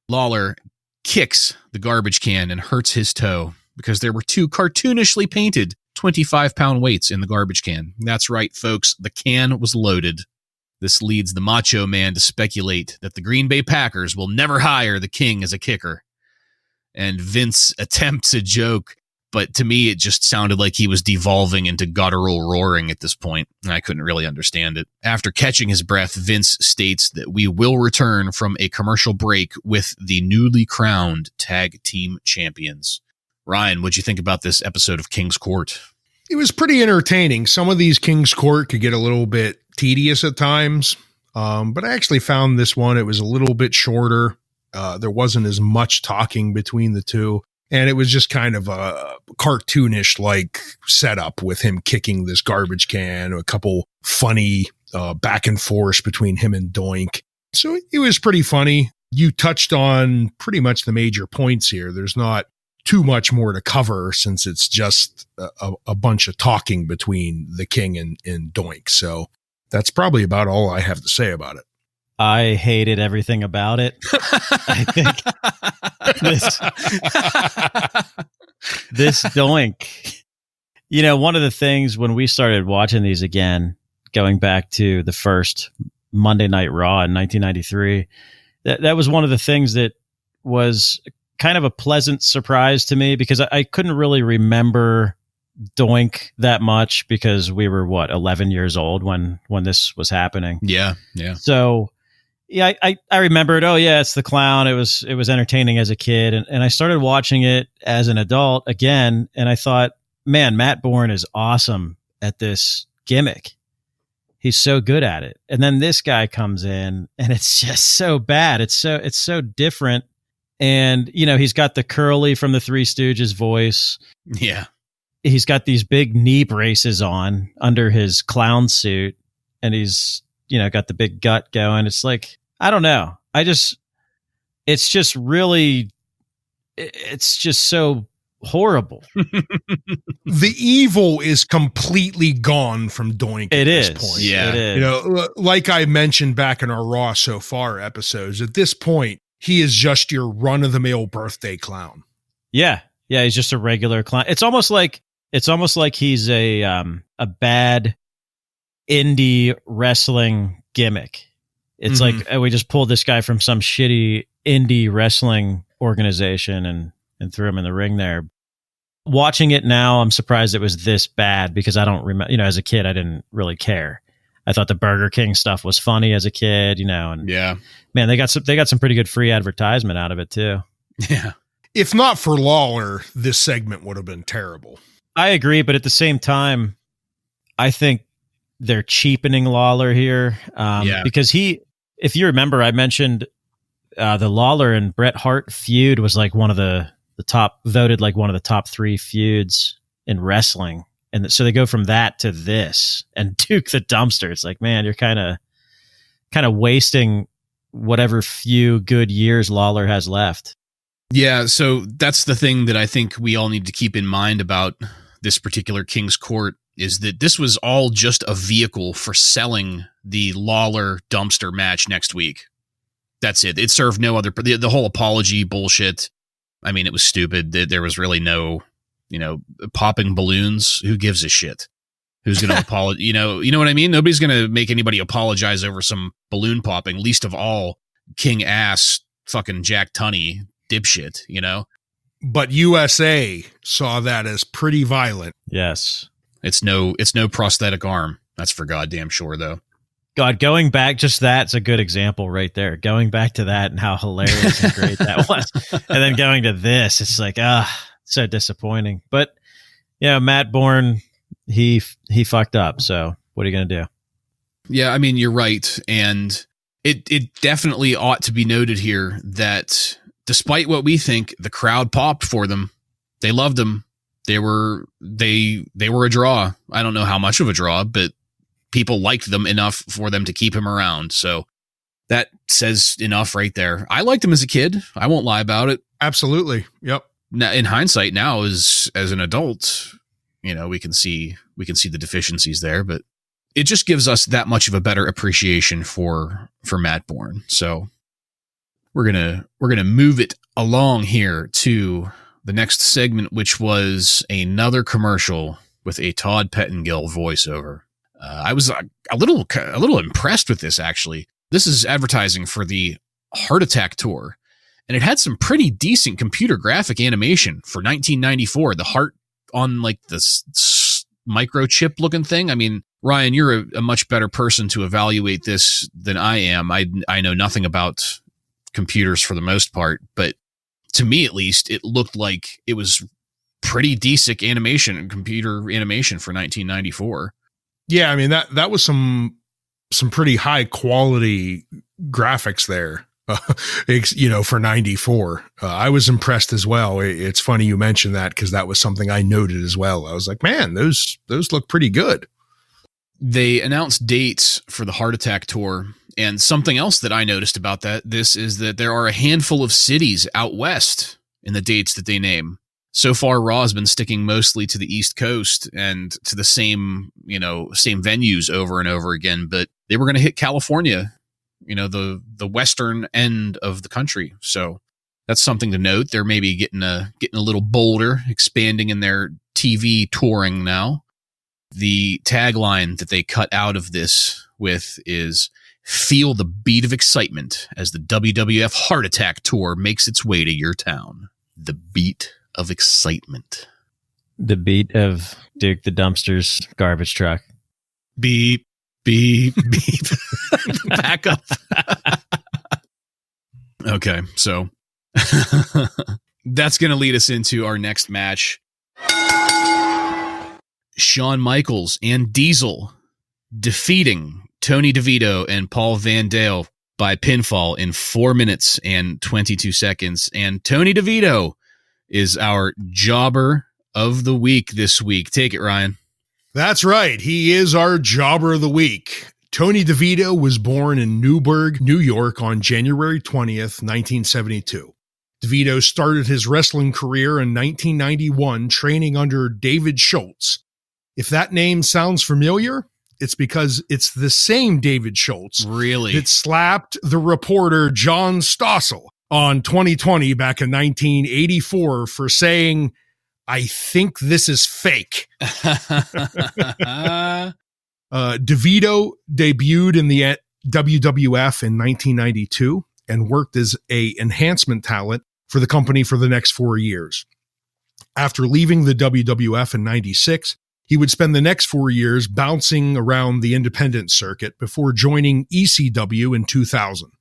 [SPEAKER 2] Lawler kicks the garbage can and hurts his toe because there were two cartoonishly painted 25-pound weights in the garbage can. That's right, folks. The can was loaded. This leads the Macho Man to speculate that the Green Bay Packers will never hire the King as a kicker. And Vince attempts a joke, but to me, it just sounded like he was devolving into guttural roaring at this point, and I couldn't really understand it. After catching his breath, Vince states that we will return from a commercial break with the newly crowned tag team champions. Ryan, what'd you think about this episode of King's Court?
[SPEAKER 1] It was pretty entertaining. Some of these King's Court could get a little bit tedious at times, but I actually found this one, it was a little bit shorter. There wasn't as much talking between the two, and it was just kind of a cartoonish like setup with him kicking this garbage can, a couple funny back and forth between him and Doink. So it was pretty funny. You touched on pretty much the major points here. There's not too much more to cover since it's just a bunch of talking between the King and Doink. So That's probably about all I have to say about it.
[SPEAKER 3] I hated everything about it. I think this Doink, one of the things when we started watching these again, going back to the first Monday Night Raw in 1993, that was one of the things that was kind of a pleasant surprise to me, because I couldn't really remember Doink that much, because we were 11 years old when this was happening.
[SPEAKER 2] Yeah.
[SPEAKER 3] So yeah, I remembered, oh yeah, it's the clown. It was entertaining as a kid. And I started watching it as an adult again. And I thought, man, Matt Bourne is awesome at this gimmick. He's so good at it. And then this guy comes in and it's just so bad. It's so different. And, he's got the Curly from the Three Stooges voice.
[SPEAKER 2] Yeah.
[SPEAKER 3] He's got these big knee braces on under his clown suit, and he's, got the big gut going. It's like, I don't know. It's just so horrible.
[SPEAKER 1] The evil is completely gone from Doink at this point.
[SPEAKER 2] Yeah.
[SPEAKER 3] It is.
[SPEAKER 1] Like I mentioned back in our Raw So Far episodes, at this point, he is just your run-of-the-mill birthday clown.
[SPEAKER 3] Yeah. Yeah, he's just a regular clown. It's almost like he's a bad indie wrestling gimmick. It's like we just pulled this guy from some shitty indie wrestling organization and threw him in the ring there. Watching it now, I'm surprised it was this bad, because I don't remember, as a kid, I didn't really care. I thought the Burger King stuff was funny as a kid, and
[SPEAKER 2] yeah,
[SPEAKER 3] man, they got some pretty good free advertisement out of it too.
[SPEAKER 2] Yeah.
[SPEAKER 1] If not for Lawler, this segment would have been terrible.
[SPEAKER 3] I agree, but at the same time, I think they're cheapening Lawler here. Because if you remember, I mentioned the Lawler and Bret Hart feud was like one of the top, voted like one of the top 3 feuds in wrestling. And so they go from that to this and Duke the Dumpster. It's like, man, you're kind of wasting whatever few good years Lawler has left.
[SPEAKER 2] Yeah, so that's the thing that I think we all need to keep in mind about this particular King's Court, is that this was all just a vehicle for selling the Lawler Dumpster match next week. That's it. It served no other... The whole apology bullshit, I mean, it was stupid. There was really no, popping balloons. Who gives a shit? Who's going to apologize? You know what I mean? Nobody's going to make anybody apologize over some balloon popping, least of all King Ass fucking Jack Tunney dipshit,
[SPEAKER 1] But USA saw that as pretty violent.
[SPEAKER 3] Yes.
[SPEAKER 2] It's no prosthetic arm. That's for goddamn sure, though.
[SPEAKER 3] God, going back, just that's a good example right there. Going back to that and how hilarious and great that was. And then going to this, it's like, so disappointing. But, Matt Bourne, he fucked up. So what are you going to do?
[SPEAKER 2] Yeah, I mean, you're right. And it definitely ought to be noted here that despite what we think, the crowd popped for them. They loved them. They were a draw. I don't know how much of a draw, but people liked them enough for them to keep him around. So that says enough right there. I liked him as a kid. I won't lie about it.
[SPEAKER 1] Absolutely. Yep.
[SPEAKER 2] Now, in hindsight, now as an adult, we can see the deficiencies there, but it just gives us that much of a better appreciation for Matt Bourne. So we're gonna move it along here to the next segment, which was another commercial with a Todd Pettengill voiceover. I was a little impressed with this, actually. This is advertising for the Heart Attack Tour, and it had some pretty decent computer graphic animation for 1994. The heart on like this microchip looking thing. I mean, Ryan, you're a much better person to evaluate this than I am. I know nothing about computers for the most part, but to me at least, it looked like it was pretty decent computer animation for 1994.
[SPEAKER 1] Yeah, I mean that was some pretty high quality graphics there. For 94. I was impressed as well. It's funny you mentioned that, because that was something I noted as well. I was like, man, those look pretty good.
[SPEAKER 2] They announced dates for the Heart Attack Tour, and something else that I noticed about this is that there are a handful of cities out west in the dates that they name. So far, Raw has been sticking mostly to the East Coast and to the same venues over and over again, but they were going to hit California, the western end of the country. So that's something to note. They're maybe getting a little bolder, expanding in their TV touring now. The tagline that they cut out of this with is "Feel the beat of excitement as the WWF Heart Attack Tour makes its way to your town." The beat of excitement.
[SPEAKER 3] The beat of Duke the Dumpster's garbage truck.
[SPEAKER 2] Beep, beep, beep. Back up. Okay, so that's going to lead us into our next match. Shawn Michaels and Diesel defeating Tony DeVito and Paul Van Dale by pinfall in 4 minutes and 22 seconds. And Tony DeVito is our jobber of the week this week. Take it, Ryan.
[SPEAKER 1] That's right. He is our jobber of the week. Tony DeVito was born in Newburgh, New York on January 20th, 1972. DeVito started his wrestling career in 1991 training under David Schultz. If that name sounds familiar, it's because it's the same David Schultz
[SPEAKER 2] really
[SPEAKER 1] that slapped the reporter John Stossel on 2020 back in 1984 for saying, "I think this is fake." DeVito debuted in the WWF in 1992 and worked as a enhancement talent for the company for the next 4 years. After leaving the WWF in 96, he would spend the next 4 years bouncing around the independent circuit before joining ECW in 2000.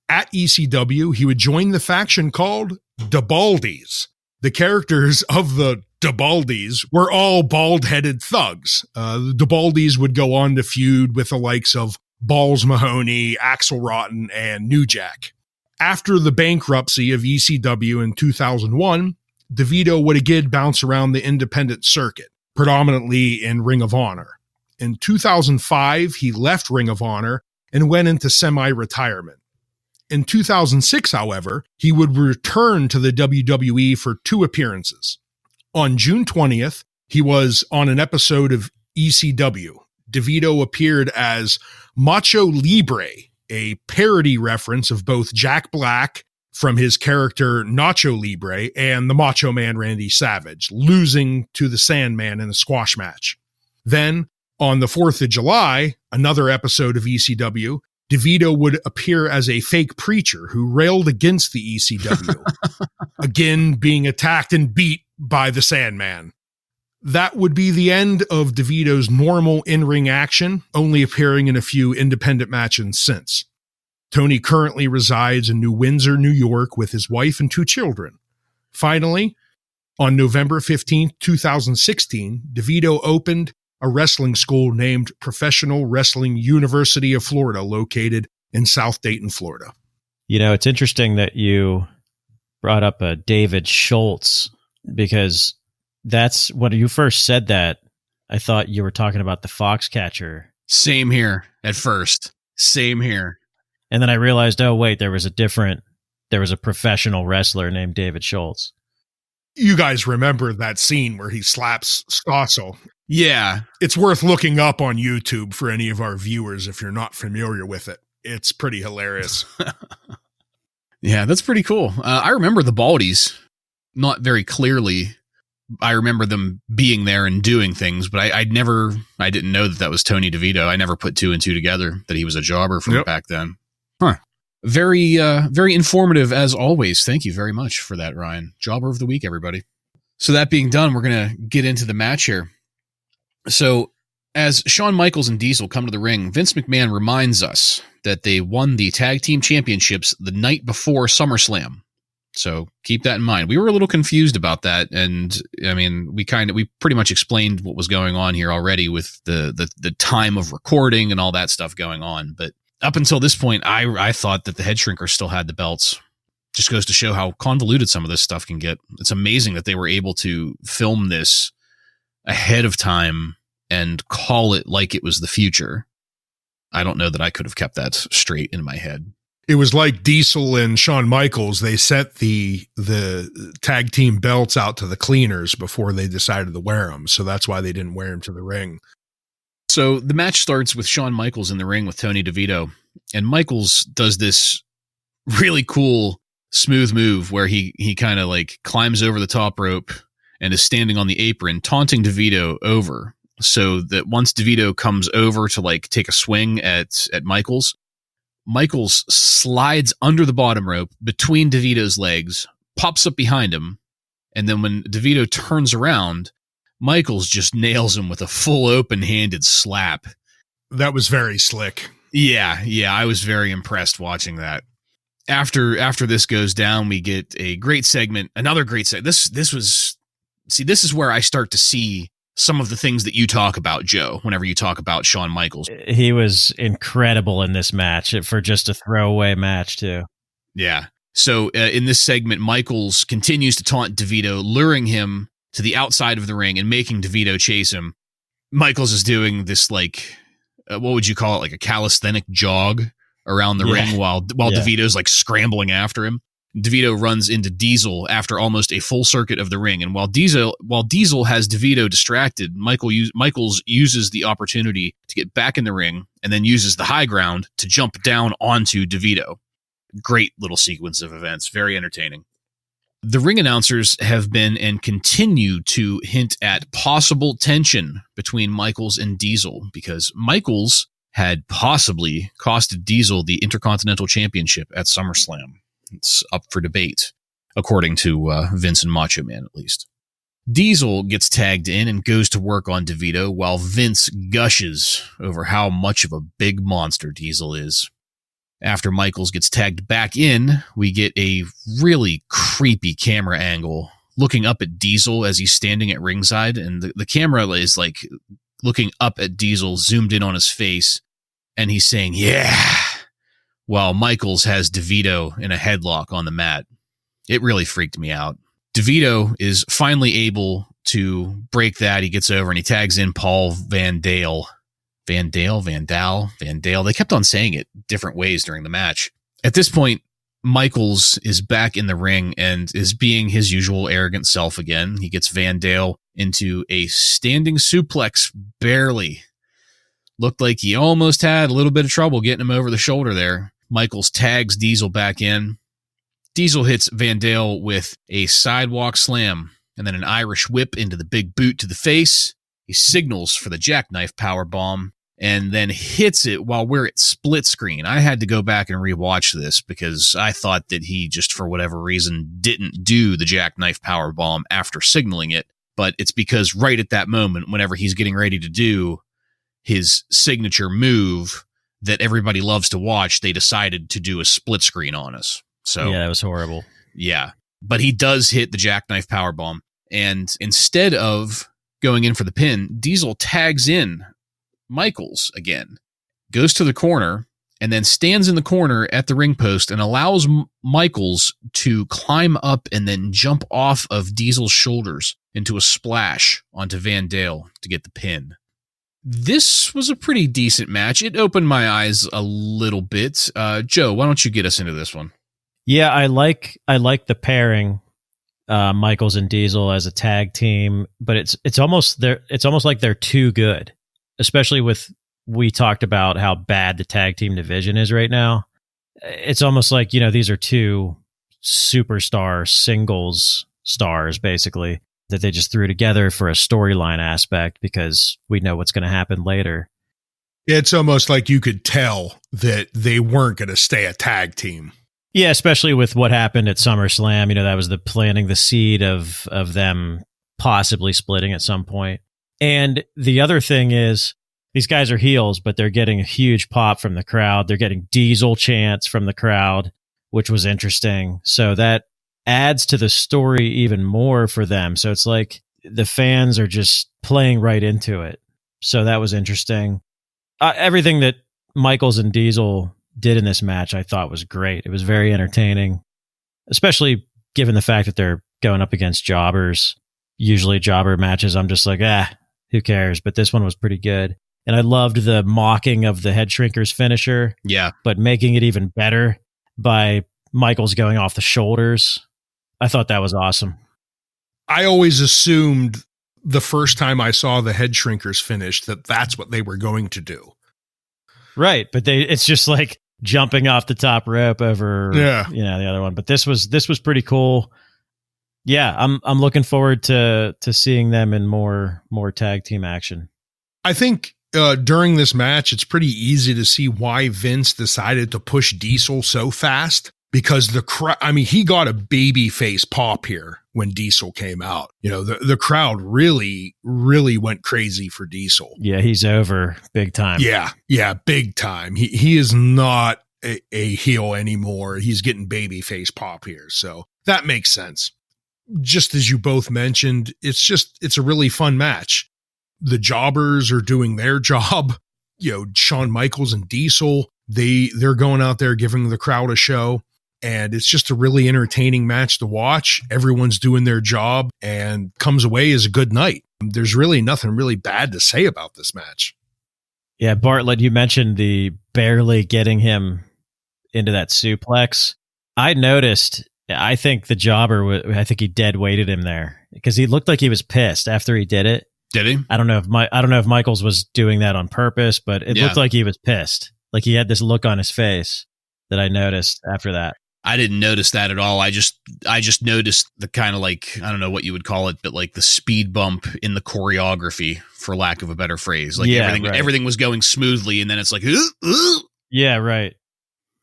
[SPEAKER 1] At ECW, he would join the faction called the Baldies. The characters of the DeBaldies were all bald-headed thugs. The DeBaldies would go on to feud with the likes of Balls Mahoney, Axl Rotten, and New Jack. After the bankruptcy of ECW in 2001, DeVito would again bounce around the independent circuit, predominantly in Ring of Honor. In 2005, he left Ring of Honor and went into semi-retirement. In 2006, however, he would return to the WWE for 2 appearances. On June 20th, he was on an episode of ECW. DeVito appeared as Macho Libre, a parody reference of both Jack Black from his character Nacho Libre and the Macho Man Randy Savage, losing to the Sandman in a squash match. Then, on the 4th of July, another episode of ECW, DeVito would appear as a fake preacher who railed against the ECW, again being attacked and beat by the Sandman. That would be the end of DeVito's normal in-ring action, only appearing in a few independent matches since. Tony currently resides in New Windsor, New York, with his wife and 2 children. Finally, on November 15, 2016, DeVito opened a wrestling school named Professional Wrestling University of Florida, located in South Dayton, Florida.
[SPEAKER 3] You know, it's interesting that you brought up David Schultz, because that's when you first said that, I thought you were talking about the Foxcatcher.
[SPEAKER 2] Same here at first. Same here.
[SPEAKER 3] And then I realized, oh, wait, there was a professional wrestler named David Schultz.
[SPEAKER 1] You guys remember that scene where he slaps Stossel?
[SPEAKER 2] Yeah.
[SPEAKER 1] It's worth looking up on YouTube for any of our viewers if you're not familiar with it. It's pretty hilarious.
[SPEAKER 2] Yeah, that's pretty cool. I remember the Baldies, not very clearly. I remember them being there and doing things, but I didn't know that was Tony DeVito. I never put 2 and 2 together, that he was a jobber from back then. Huh. Very, very informative as always. Thank you very much for that, Ryan. Jobber of the week, everybody. So that being done, we're going to get into the match here. So as Shawn Michaels and Diesel come to the ring, Vince McMahon reminds us that they won the tag team championships the night before SummerSlam. So keep that in mind. We were a little confused about that. And I mean, we pretty much explained what was going on here already with the time of recording and all that stuff going on. But up until this point, I thought that the Head Shrinkers still had the belts. Just goes to show how convoluted some of this stuff can get. It's amazing that they were able to film this ahead of time and call it like it was the future. I don't know that I could have kept that straight in my head.
[SPEAKER 1] It was like Diesel and Shawn Michaels. They sent the tag team belts out to the cleaners before they decided to wear them. So that's why they didn't wear them to the ring.
[SPEAKER 2] So the match starts with Shawn Michaels in the ring with Tony DeVito. And Michaels does this really cool, smooth move where he kind of like climbs over the top rope and is standing on the apron, taunting DeVito over. So that once DeVito comes over to like take a swing at Michaels slides under the bottom rope between DeVito's legs, pops up behind him, and then when DeVito turns around, Michaels just nails him with a full open-handed slap.
[SPEAKER 1] That was very slick.
[SPEAKER 2] Yeah, I was very impressed watching that. After this goes down, we get a great segment, another great segment. This is where I start to see some of the things that you talk about, Joe, whenever you talk about Shawn Michaels.
[SPEAKER 3] He was incredible in this match for just a throwaway match, too.
[SPEAKER 2] Yeah. So in this segment, Michaels continues to taunt DeVito, luring him to the outside of the ring and making DeVito chase him. Michaels is doing this, like, what would you call it? Like a calisthenic jog around the ring while DeVito's like scrambling after him. DeVito runs into Diesel after almost a full circuit of the ring. And while Diesel has DeVito distracted, Michaels uses the opportunity to get back in the ring and then uses the high ground to jump down onto DeVito. Great little sequence of events. Very entertaining. The ring announcers have been and continue to hint at possible tension between Michaels and Diesel because Michaels had possibly costed Diesel the Intercontinental Championship at SummerSlam. It's up for debate, according to Vince and Macho Man, at least. Diesel gets tagged in and goes to work on DeVito while Vince gushes over how much of a big monster Diesel is. After Michaels gets tagged back in, we get a really creepy camera angle looking up at Diesel as he's standing at ringside, and the camera is like looking up at Diesel, zoomed in on his face, and he's saying, "Yeah," while Michaels has DeVito in a headlock on the mat. It really freaked me out. DeVito is finally able to break that. He gets over and he tags in Paul Vandale. Vandale. They kept on saying it different ways during the match. At this point, Michaels is back in the ring and is being his usual arrogant self again. He gets Vandale into a standing suplex, barely. Looked like he almost had a little bit of trouble getting him over the shoulder there. Michaels tags Diesel back in. Diesel hits Vandale with a sidewalk slam and then an Irish whip into the big boot to the face. He signals for the jackknife powerbomb and then hits it while we're at split screen. I had to go back and rewatch this because I thought that he just, for whatever reason, didn't do the jackknife powerbomb after signaling it. But it's because right at that moment, whenever he's getting ready to do his signature move that everybody loves to watch, they decided to do a split screen on us. So
[SPEAKER 3] yeah, that was horrible.
[SPEAKER 2] Yeah. But he does hit the jackknife powerbomb. And instead of going in for the pin, Diesel tags in Michaels again, goes to the corner, and then stands in the corner at the ring post and allows Michaels to climb up and then jump off of Diesel's shoulders into a splash onto Vandale to get the pin. This was a pretty decent match. It opened my eyes a little bit. Joe, why don't you get us into this one?
[SPEAKER 3] Yeah, I like the pairing, Michaels and Diesel as a tag team, but it's almost like they're too good, especially with, we talked about how bad the tag team division is right now. It's almost like, these are two superstar singles stars, basically, that they just threw together for a storyline aspect because we know what's going to happen later.
[SPEAKER 1] It's almost like you could tell that they weren't going to stay a tag team.
[SPEAKER 3] Yeah, especially with what happened at SummerSlam. That was the planting the seed of them possibly splitting at some point. And the other thing is, these guys are heels, but they're getting a huge pop from the crowd. They're getting Diesel chants from the crowd, which was interesting. So that adds to the story even more for them. So it's like the fans are just playing right into it. So that was interesting. Everything that Michaels and Diesel did in this match, I thought was great. It was very entertaining, especially given the fact that they're going up against jobbers. Usually jobber matches, I'm just like, who cares? But this one was pretty good. And I loved the mocking of the head shrinker's finisher.
[SPEAKER 2] Yeah.
[SPEAKER 3] But making it even better by Michaels going off the shoulders. I thought that was awesome.
[SPEAKER 1] I always assumed the first time I saw the head shrinkers finish that that's what they were going to do.
[SPEAKER 3] Right, but it's just like jumping off the top rope over the other one. But this was pretty cool. Yeah, I'm looking forward to seeing them in more tag team action.
[SPEAKER 1] I think during this match, it's pretty easy to see why Vince decided to push Diesel so fast, because he got a baby face pop here when Diesel came out. You know, the crowd really, really went crazy for Diesel.
[SPEAKER 3] Yeah, he's over big time.
[SPEAKER 1] Yeah, big time. He is not a heel anymore. He's getting baby face pop here. So that makes sense. Just as you both mentioned, it's a really fun match. The jobbers are doing their job. You know, Shawn Michaels and Diesel, they're going out there giving the crowd a show. And it's just a really entertaining match to watch. Everyone's doing their job and comes away as a good night. There's really nothing really bad to say about this match.
[SPEAKER 3] Yeah, Bartlett, you mentioned the barely getting him into that suplex. I noticed, I think the jobber, I think he dead weighted him there because he looked like he was pissed after he did it.
[SPEAKER 2] Did he?
[SPEAKER 3] I don't know if Michaels was doing that on purpose, but it looked like he was pissed. Like he had this look on his face that I noticed after that.
[SPEAKER 2] I didn't notice that at all. I just noticed the kind of like, I don't know what you would call it, but like the speed bump in the choreography, for lack of a better phrase. Like everything was going smoothly, and then it's like,
[SPEAKER 3] yeah, right.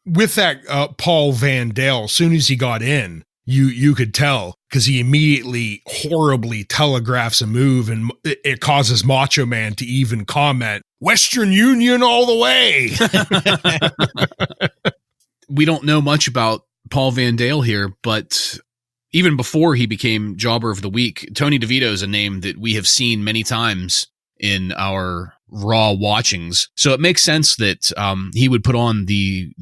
[SPEAKER 1] With that Paul Van Dale, as soon as he got in, you could tell, because he immediately horribly telegraphs a move, and it causes Macho Man to even comment, Western Union all the way.
[SPEAKER 2] We don't know much about Paul Van Dale here, but even before he became Jobber of the Week, Tony DeVito is a name that we have seen many times in our Raw watchings. So it makes sense that he would put on he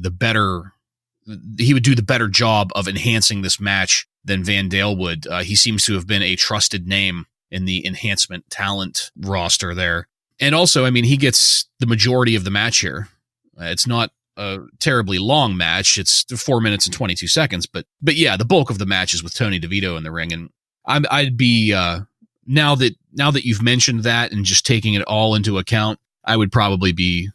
[SPEAKER 2] would do the better job of enhancing this match than Van Dale would. He seems to have been a trusted name in the enhancement talent roster there. And also, I mean, he gets the majority of the match here. It's not a terribly long match. It's 4 minutes and 22 seconds, but yeah, the bulk of the match is with Tony DeVito in the ring. And I'd be, now that you've mentioned that and just taking it all into account, I would probably be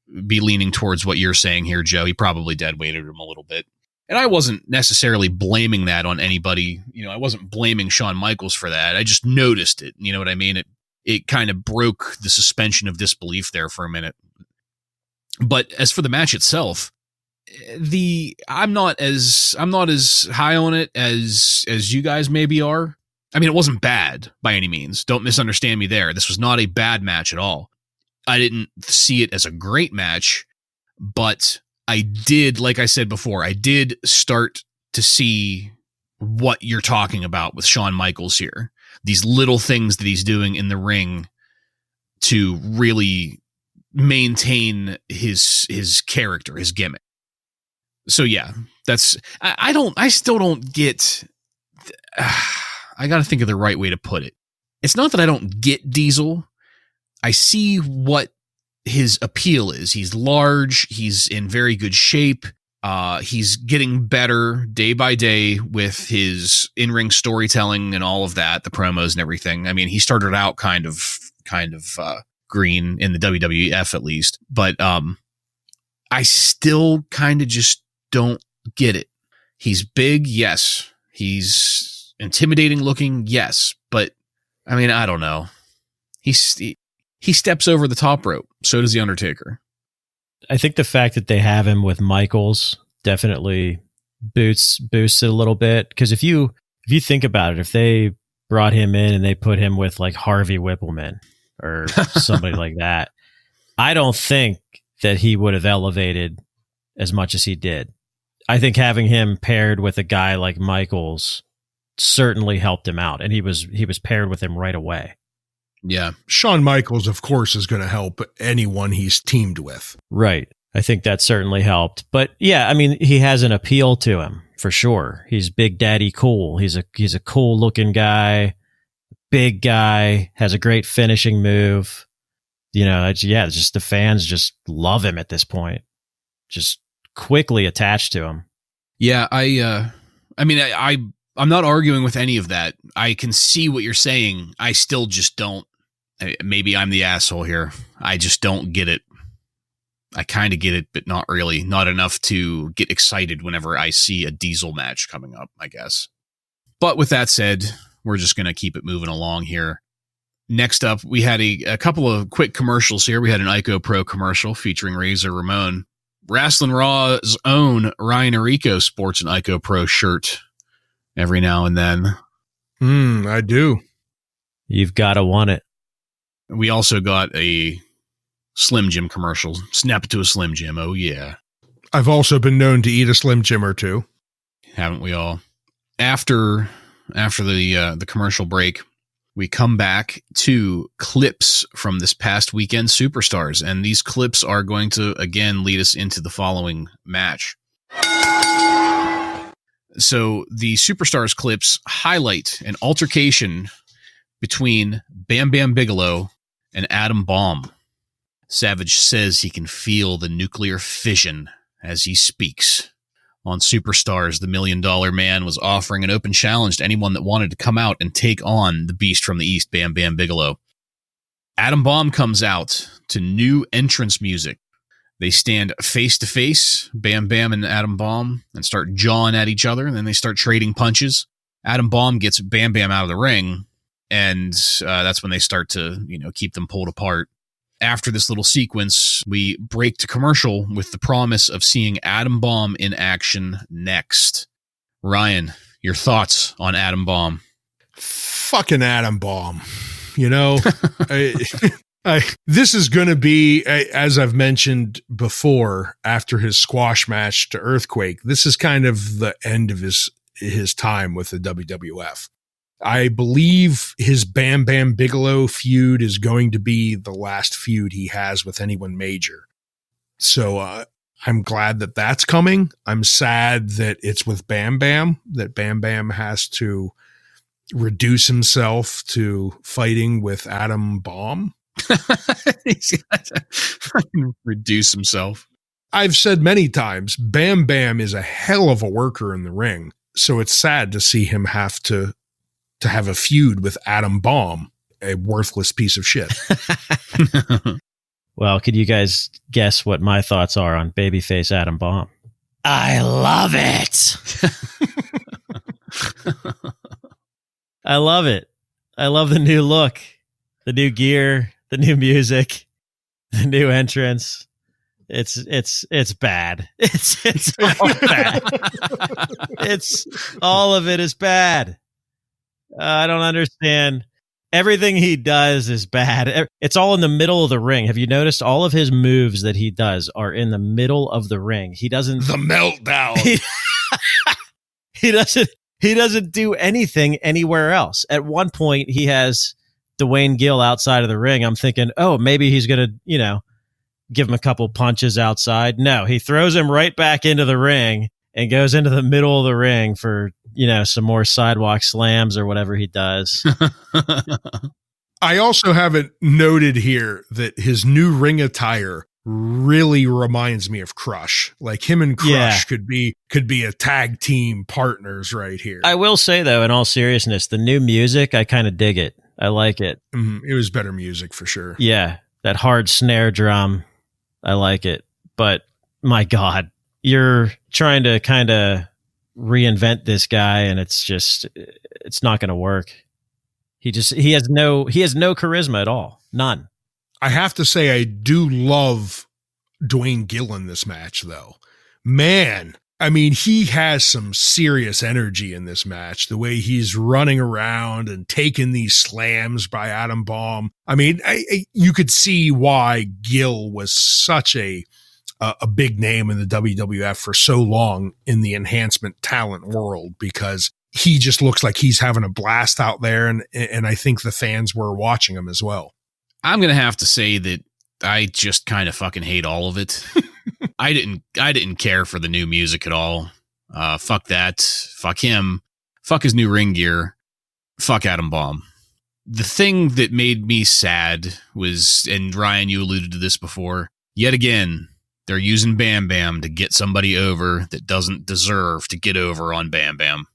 [SPEAKER 2] leaning towards what you're saying here, Joe. He probably dead weighted him a little bit. And I wasn't necessarily blaming that on anybody. You know, I wasn't blaming Shawn Michaels for that. I just noticed it. You know what I mean? It kind of broke the suspension of disbelief there for a minute. But as for the match itself, I'm not as high on it as you guys maybe are. I mean, it wasn't bad by any means. Don't misunderstand me there. This was not a bad match at all. I didn't see it as a great match, but I did, like I said before, I did start to see what you're talking about with Shawn Michaels here. These little things that he's doing in the ring to really maintain his character, his gimmick. So yeah, I still don't get, I got to think of the right way to put it. It's not that I don't get Diesel. I see what his appeal is. He's large. He's in very good shape. He's getting better day by day with his in-ring storytelling and all of that, the promos and everything. I mean, he started out kind of green in the WWF at least, but I still kind of just don't get it. He's big, yes. He's intimidating looking, yes. But I mean, I don't know. He steps over the top rope. So does the Undertaker.
[SPEAKER 3] I think the fact that they have him with Michaels definitely boosts it a little bit. Because if you think about it, if they brought him in and they put him with like Harvey Whippleman or somebody like that, I don't think that he would have elevated as much as he did. I think having him paired with a guy like Michaels certainly helped him out, and he was paired with him right away.
[SPEAKER 2] Yeah.
[SPEAKER 1] Shawn Michaels, of course, is going to help anyone he's teamed with.
[SPEAKER 3] Right. I think that certainly helped. But yeah, I mean, he has an appeal to him for sure. He's Big Daddy cool. He's a cool looking guy, big guy, has a great finishing move. You know, it's just the fans just love him at this point. Just quickly attached to him.
[SPEAKER 2] Yeah, I'm not arguing with any of that. I can see what you're saying. I still just don't. Maybe I'm the asshole here. I just don't get it. I kind of get it, but not really. Not enough to get excited whenever I see a Diesel match coming up, I guess. But with that said, we're just going to keep it moving along here. Next up, we had a couple of quick commercials here. We had an Ico Pro commercial featuring Razor Ramon. Wrasslin Raw's own Ryan Arico sports an Ico Pro shirt every now and then.
[SPEAKER 1] I do.
[SPEAKER 3] You've got to want it.
[SPEAKER 2] We also got a Slim Jim commercial. Snap it to a Slim Jim. Oh, yeah.
[SPEAKER 1] I've also been known to eat a Slim Jim or two.
[SPEAKER 2] Haven't we all? After the commercial break, we come back to clips from this past weekend Superstars, and these clips are going to, again, lead us into the following match. So the Superstars clips highlight an altercation between Bam Bam Bigelow and Adam Bomb. Savage says he can feel the nuclear fission as he speaks. On Superstars, the $1 Million Man was offering an open challenge to anyone that wanted to come out and take on the Beast from the East, Bam Bam Bigelow. Adam Bomb comes out to new entrance music. They stand face to face, Bam Bam and Adam Bomb, and start jawing at each other. And then they start trading punches. Adam Bomb gets Bam Bam out of the ring, and that's when they start to, keep them pulled apart. After this little sequence, we break to commercial with the promise of seeing Adam Bomb in action next. Ryan, your thoughts on Adam Bomb?
[SPEAKER 1] Fucking Adam Bomb. This is going to be, as I've mentioned before, after his squash match to Earthquake, this is kind of the end of his time with the WWF. I believe his Bam Bam Bigelow feud is going to be the last feud he has with anyone major. So I'm glad that that's coming. I'm sad that it's with Bam Bam, that Bam Bam has to reduce himself to fighting with Adam Bomb.
[SPEAKER 2] He's got to reduce himself.
[SPEAKER 1] I've said many times, Bam Bam is a hell of a worker in the ring. So it's sad to see him have to have a feud with Adam Bomb, a worthless piece of shit.
[SPEAKER 3] Well, could you guys guess what my thoughts are on babyface Adam Bomb? I love it. I love it. I love the new look, the new gear, the new music, the new entrance. It's bad. It's all bad. All of it is bad. I don't understand. Everything he does is bad. It's all in the middle of the ring. Have you noticed all of his moves that he does are in the middle of the ring? He doesn't.
[SPEAKER 1] The meltdown.
[SPEAKER 3] He doesn't do anything anywhere else. At one point, he has Dwayne Gill outside of the ring. I'm thinking, oh, maybe he's going to, give him a couple punches outside. No, he throws him right back into the ring and goes into the middle of the ring for, some more sidewalk slams or whatever he does.
[SPEAKER 1] I also have it noted here that his new ring attire really reminds me of Crush. Like him and Crush could be a tag team partners right here.
[SPEAKER 3] I will say though, in all seriousness, the new music, I kind of dig it. I like it.
[SPEAKER 1] It was better music for sure.
[SPEAKER 3] Yeah. That hard snare drum. I like it. But my God, you're trying to kind of reinvent this guy and it's not going to work. He has no charisma at all. None.
[SPEAKER 1] I have to say, I do love Dwayne Gill in this match though. Man, I mean, he has some serious energy in this match. The way he's running around and taking these slams by Adam Bomb. I mean, you could see why Gill was such a big name in the WWF for so long in the enhancement talent world, because he just looks like he's having a blast out there. And I think the fans were watching him as well.
[SPEAKER 2] I'm going to have to say that I just kind of fucking hate all of it. I didn't care for the new music at all. Fuck that. Fuck him. Fuck his new ring gear. Fuck Adam Bomb. The thing that made me sad was, and Ryan, you alluded to this before, yet again, They're using Bam Bam to get somebody over that doesn't deserve to get over on Bam Bam.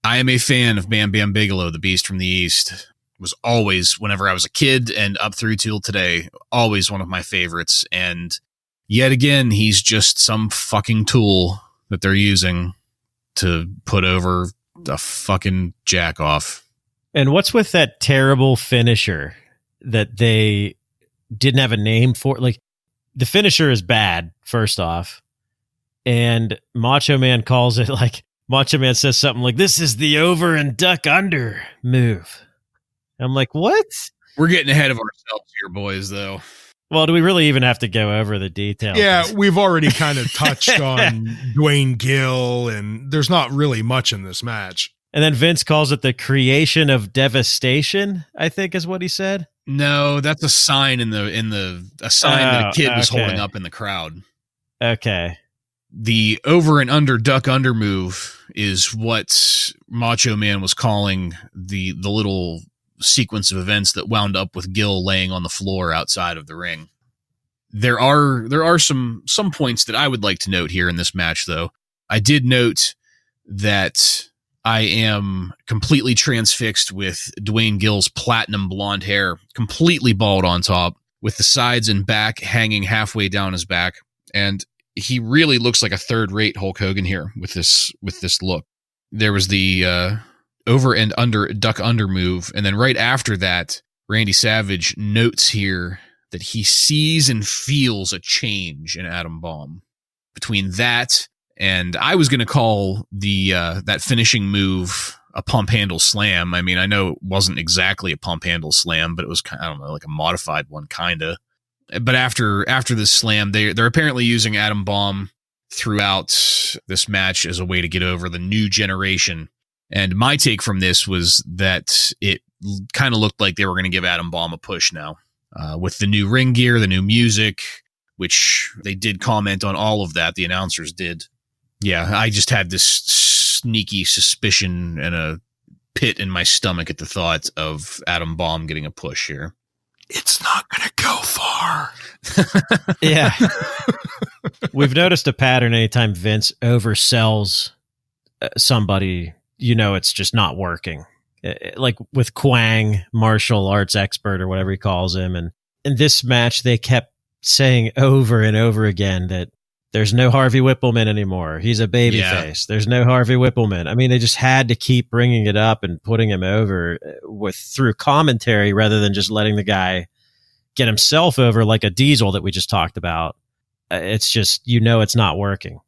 [SPEAKER 2] I am a fan of Bam Bam Bigelow, the Beast from the East. Was always, whenever I was a kid and up through till today, always one of my favorites. And yet again, he's just some fucking tool that they're using to put over the fucking jack off.
[SPEAKER 3] And what's with that terrible finisher that they didn't have a name for? Like, the finisher is bad, first off. And Macho Man calls it like, Macho Man says something like, "This is the over and duck under move." I'm like, what?
[SPEAKER 2] We're getting ahead of ourselves here, boys, though.
[SPEAKER 3] Well, do we really even have to go over the details?
[SPEAKER 1] Yeah, we've already kind of touched on Dwayne Gill, and there's not really much in this match.
[SPEAKER 3] And then Vince calls it the creation of devastation, I think is what he said.
[SPEAKER 2] No, that's a sign a sign that a kid was holding up in the crowd.
[SPEAKER 3] Okay.
[SPEAKER 2] The over and under duck under move is what Macho Man was calling the little sequence of events that wound up with Gill laying on the floor outside of the ring. There are some points that I would like to note here in this match, though. I did note that I am completely transfixed with Dwayne Gill's platinum blonde hair, completely bald on top, with the sides and back hanging halfway down his back. And he really looks like a third-rate Hulk Hogan here with this look. There was the over and under duck under move, and then right after that, Randy Savage notes here that he sees and feels a change in Adam Bomb. Between that and I was going to call the that finishing move a pump handle slam. I mean, I know it wasn't exactly a pump handle slam, but it was, I don't know, like a modified one, kind of. But after this slam, they're apparently using Adam Bomb throughout this match as a way to get over the new generation. And my take from this was that it kind of looked like they were going to give Adam Bomb a push now. With the new ring gear, the new music, which they did comment on all of that. The announcers did. Yeah, I just had this sneaky suspicion and a pit in my stomach at the thought of Adam Bomb getting a push here.
[SPEAKER 1] It's not going to go far.
[SPEAKER 3] Yeah. We've noticed a pattern anytime Vince oversells somebody, it's just not working. Like with Kwang, martial arts expert or whatever he calls him. And in this match, they kept saying over and over again that there's no Harvey Whippleman anymore. He's a babyface. There's no Harvey Whippleman. I mean, they just had to keep bringing it up and putting him over through commentary rather than just letting the guy get himself over like a Diesel that we just talked about. It's just, it's not working.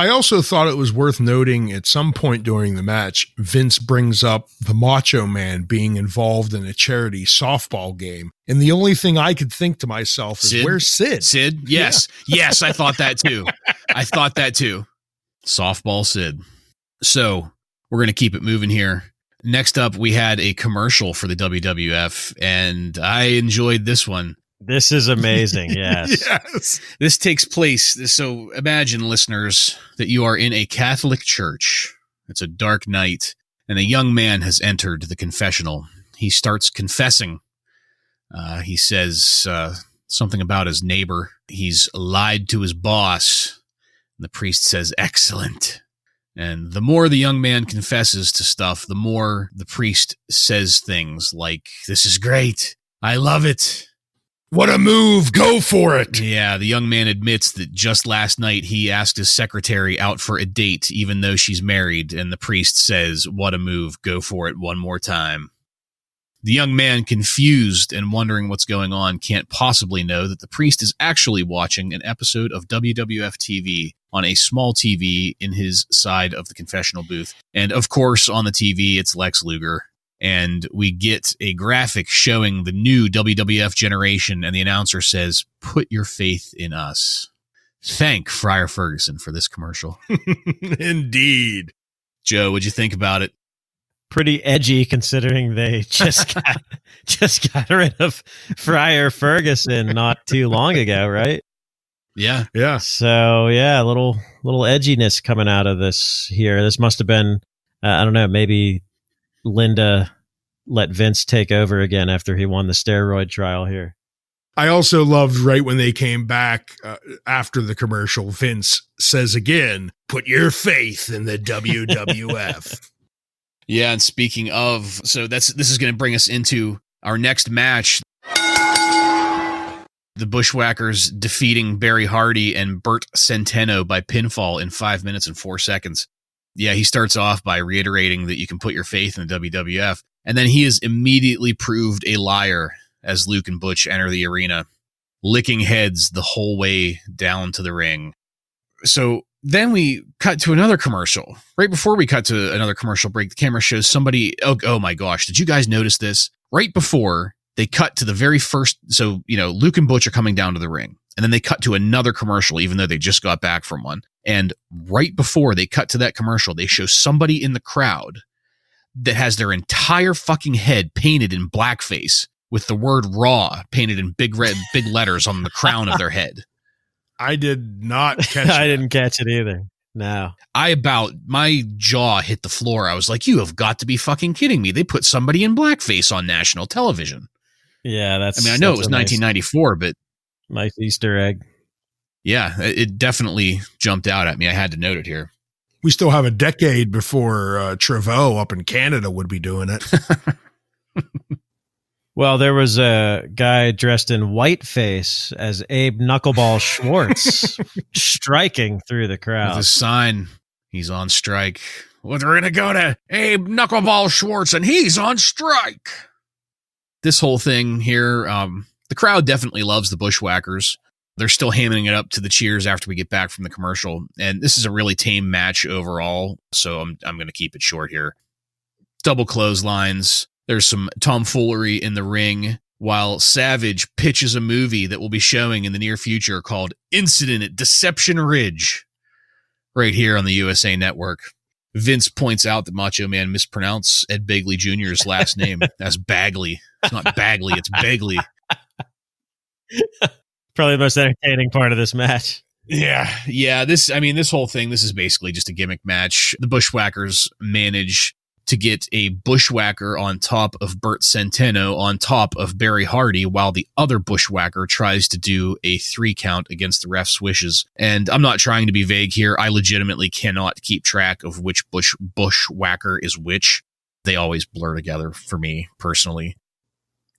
[SPEAKER 1] I also thought it was worth noting at some point during the match, Vince brings up the Macho Man being involved in a charity softball game. And the only thing I could think to myself is, where's Sid?
[SPEAKER 2] Sid? Yes. Yeah. Yes, I thought that too. Softball Sid. So we're going to keep it moving here. Next up, we had a commercial for the WWF, and I enjoyed this one.
[SPEAKER 3] This is amazing, yes.
[SPEAKER 1] Yes.
[SPEAKER 2] This takes place, so imagine, listeners, that you are in a Catholic church. It's a dark night, and a young man has entered the confessional. He starts confessing. He says something about his neighbor. He's lied to his boss. And the priest says, "Excellent." And the more the young man confesses to stuff, the more the priest says things like, "This is great. I love it.
[SPEAKER 1] What a move. Go for it."
[SPEAKER 2] Yeah, the young man admits that just last night he asked his secretary out for a date, even though she's married, and the priest says, "What a move. Go for it one more time." The young man, confused and wondering what's going on, can't possibly know that the priest is actually watching an episode of WWF TV on a small TV in his side of the confessional booth. And of course, on the TV, it's Lex Luger. And we get a graphic showing the new WWF generation, and the announcer says, "Put your faith in us." Thank Friar Ferguson for this commercial.
[SPEAKER 1] Indeed.
[SPEAKER 2] Joe, what'd you think about it?
[SPEAKER 3] Pretty edgy considering they just got rid of Friar Ferguson not too long ago, right?
[SPEAKER 2] Yeah.
[SPEAKER 1] Yeah.
[SPEAKER 3] So yeah, a little edginess coming out of this here. This must have been, I don't know, maybe Linda let Vince take over again after he won the steroid trial here.
[SPEAKER 1] I also loved right when they came back after the commercial, Vince says again, put your faith in the WWF.
[SPEAKER 2] Yeah, and speaking of, so this is going to bring us into our next match. The Bushwhackers defeating Barry Hardy and Bert Centeno by pinfall in 5 minutes and 4 seconds. Yeah, he starts off by reiterating that you can put your faith in the WWF, and then he is immediately proved a liar as Luke and Butch enter the arena, licking heads the whole way down to the ring. So then we cut to another commercial. Right before we cut to another commercial break, the camera shows somebody. Oh my gosh. Did you guys notice this? Right before they cut to the very first. So, Luke and Butch are coming down to the ring, and then they cut to another commercial, even though they just got back from one. And right before they cut to that commercial, they show somebody in the crowd that has their entire fucking head painted in blackface with the word Raw painted in big letters on the crown of their head.
[SPEAKER 1] I did not catch
[SPEAKER 3] I didn't catch it either. No.
[SPEAKER 2] My jaw hit the floor. I was like, you have got to be fucking kidding me. They put somebody in blackface on national television.
[SPEAKER 3] Yeah,
[SPEAKER 2] I know it was 1994, but
[SPEAKER 3] nice Easter egg.
[SPEAKER 2] Yeah, it definitely jumped out at me. I had to note it here.
[SPEAKER 1] We still have a decade before Trevo up in Canada would be doing it.
[SPEAKER 3] Well, there was a guy dressed in whiteface as Abe Knuckleball Schwartz striking through the crowd.
[SPEAKER 2] With a sign, he's on strike. Well, we're going to go to Abe Knuckleball Schwartz, and he's on strike. This whole thing here, the crowd definitely loves the Bushwhackers. They're still hamming it up to the cheers after we get back from the commercial. And this is a really tame match overall, so I'm going to keep it short here. Double clotheslines. There's some tomfoolery in the ring while Savage pitches a movie that will be showing in the near future called Incident at Deception Ridge right here on the USA Network. Vince points out that Macho Man mispronounced Ed Begley Jr.'s last name as Bagley. It's not Bagley, it's Begley.
[SPEAKER 3] Probably the most entertaining part of this match.
[SPEAKER 2] Yeah. This whole thing, this is basically just a gimmick match. The Bushwhackers manage to get a Bushwhacker on top of Bert Centeno on top of Barry Hardy, while the other Bushwhacker tries to do a 3 count against the ref's wishes. And I'm not trying to be vague here. I legitimately cannot keep track of which Bushwhacker is which. They always blur together for me personally.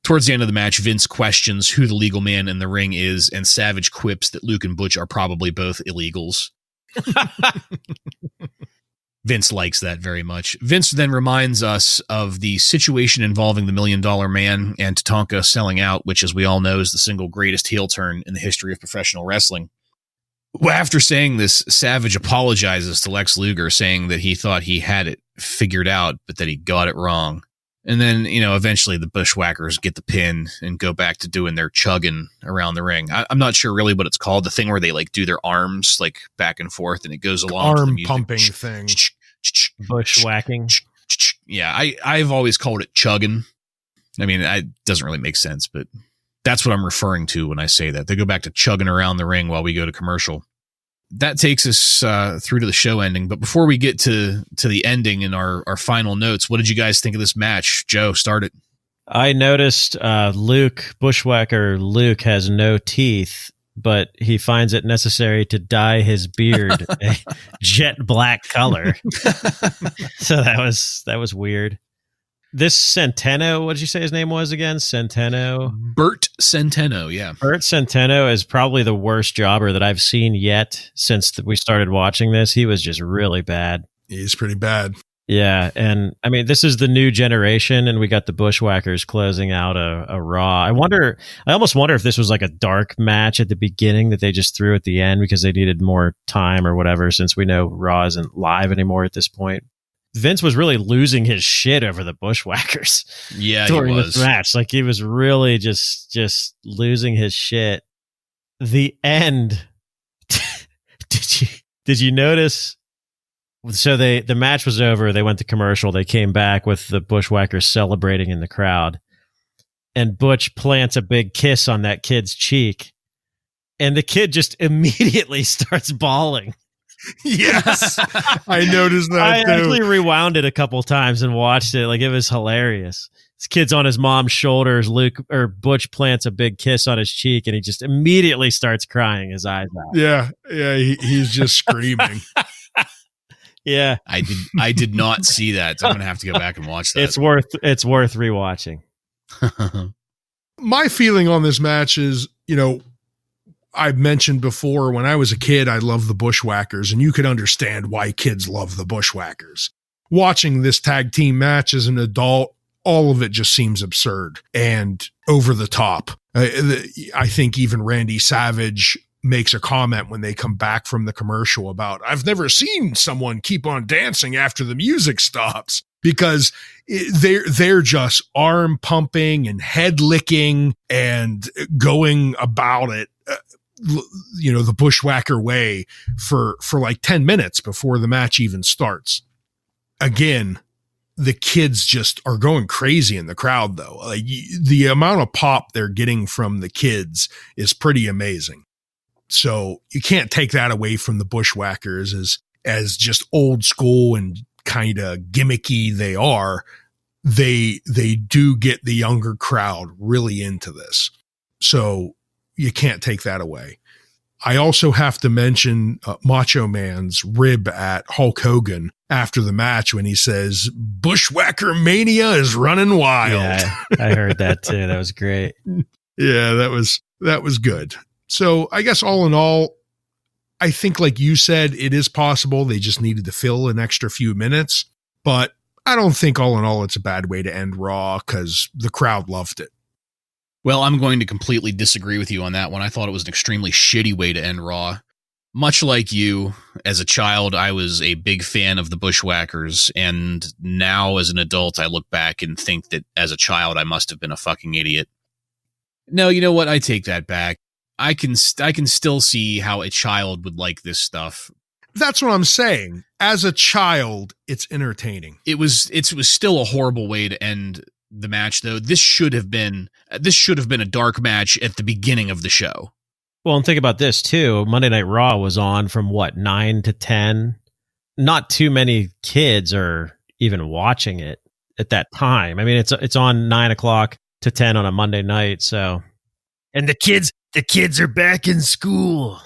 [SPEAKER 2] Towards the end of the match, Vince questions who the legal man in the ring is, and Savage quips that Luke and Butch are probably both illegals. Vince likes that very much. Vince then reminds us of the situation involving the $1 Million Man and Tatanka selling out, which, as we all know, is the single greatest heel turn in the history of professional wrestling. Well, after saying this, Savage apologizes to Lex Luger, saying that he thought he had it figured out, but that he got it wrong. And then, eventually the Bushwhackers get the pin and go back to doing their chugging around the ring. I'm not sure really what it's called. The thing where they do their arms back and forth and it goes along.
[SPEAKER 1] Arm pumping thing.
[SPEAKER 3] Bushwhacking.
[SPEAKER 2] Yeah, I've always called it chugging. It doesn't really make sense, but that's what I'm referring to when I say that. They go back to chugging around the ring while we go to commercial. That takes us through to the show ending. But before we get to the ending and our final notes, what did you guys think of this match? Joe, start it.
[SPEAKER 3] I noticed Bushwhacker Luke has no teeth, but he finds it necessary to dye his beard a jet black color. So that was weird. This Centeno, what did you say his name was again? Centeno?
[SPEAKER 2] Bert Centeno, yeah.
[SPEAKER 3] Bert Centeno is probably the worst jobber that I've seen yet since we started watching this. He was just really bad.
[SPEAKER 1] He's pretty bad.
[SPEAKER 3] Yeah, and this is the new generation, and we got the Bushwhackers closing out a Raw. I almost wonder if this was like a dark match at the beginning that they just threw at the end because they needed more time or whatever, since we know Raw isn't live anymore at this point. Vince was really losing his shit over the Bushwhackers.
[SPEAKER 2] Yeah,
[SPEAKER 3] during
[SPEAKER 2] he was.
[SPEAKER 3] this match. He was really just losing his shit. The end. Did you notice? So the match was over. They went to commercial. They came back with the Bushwhackers celebrating in the crowd, and Butch plants a big kiss on that kid's cheek, and the kid just immediately starts bawling.
[SPEAKER 1] Yes, I noticed that
[SPEAKER 3] I
[SPEAKER 1] too.
[SPEAKER 3] actually rewound it a couple times and watched it. It was hilarious. This kid's on his mom's shoulders. Butch plants a big kiss on his cheek, and he just immediately starts crying his eyes out.
[SPEAKER 1] Yeah, he's just screaming.
[SPEAKER 3] Yeah,
[SPEAKER 2] I did not see that. So I'm gonna have to go back and watch that.
[SPEAKER 3] It's worth rewatching.
[SPEAKER 1] My feeling on this match is, I've mentioned before, when I was a kid, I loved the Bushwhackers, and you could understand why kids love the Bushwhackers. Watching this tag team match as an adult, all of it just seems absurd and over the top. I think even Randy Savage makes a comment when they come back from the commercial about, I've never seen someone keep on dancing after the music stops, because they're just arm pumping and head licking and going about it, the Bushwhacker way for like 10 minutes before the match even starts. Again, the kids just are going crazy in the crowd, though. Like, the amount of pop they're getting from the kids is pretty amazing. So you can't take that away from the Bushwhackers as just old school and kind of gimmicky they are. They do get the younger crowd really into this. So you can't take that away. I also have to mention Macho Man's rib at Hulk Hogan after the match when he says, Bushwhacker Mania is running wild.
[SPEAKER 3] Yeah, I heard that too. That was great.
[SPEAKER 1] Yeah, that was good. So I guess all in all, I think, like you said, it is possible they just needed to fill an extra few minutes, but I don't think all in all it's a bad way to end Raw because the crowd loved it.
[SPEAKER 2] Well, I'm going to completely disagree with you on that one. I thought it was an extremely shitty way to end Raw. Much like you, as a child, I was a big fan of the Bushwhackers, and now as an adult, I look back and think that as a child, I must have been a fucking idiot. No, you know what? I take that back. I can still see how a child would like this stuff.
[SPEAKER 1] That's what I'm saying. As a child, it's entertaining.
[SPEAKER 2] It was still a horrible way to end the match, though. This should have been a dark match at the beginning of the show.
[SPEAKER 3] Well, and think about this too. Monday Night Raw was on from 9 to 10. Not too many kids are even watching it at that time. I mean, it's on 9 o'clock to 10 on a Monday night. So, and the kids are back in school.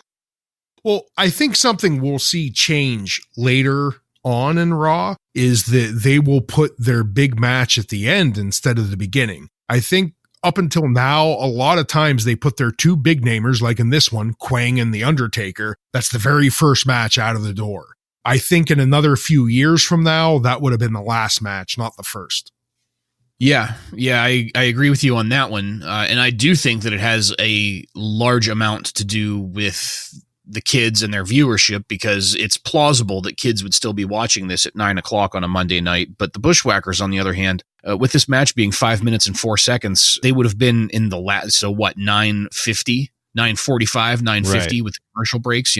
[SPEAKER 1] Well, I think something we'll see change later on in Raw is that they will put their big match at the end instead of the beginning. I think up until now, a lot of times they put their two big namers, like in this one, Kwang and the Undertaker. That's the very first match out of the door. I think in another few years from now, that would have been the last match, not the first.
[SPEAKER 2] Yeah, I agree with you on that one. And I do think that it has a large amount to do with the kids and their viewership, because it's plausible that kids would still be watching this at 9 o'clock on a Monday night. But the Bushwhackers, on the other hand, with this match being 5 minutes and 4 seconds, they would have been in the 9:50, 9:45, 9:50 with commercial breaks,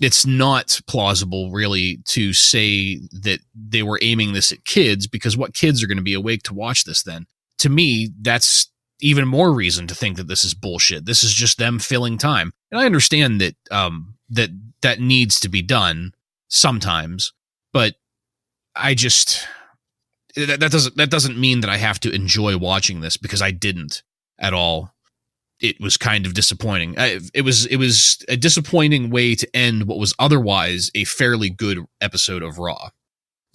[SPEAKER 2] It's not plausible, really, to say that they were aiming this at kids, because what kids are going to be awake to watch this then? To me, that's even more reason to think that this is bullshit. This is just them filling time. And I understand that that needs to be done sometimes, but I just that doesn't mean that I have to enjoy watching this, because I didn't at all. It was kind of disappointing. It was a disappointing way to end what was otherwise a fairly good episode of Raw.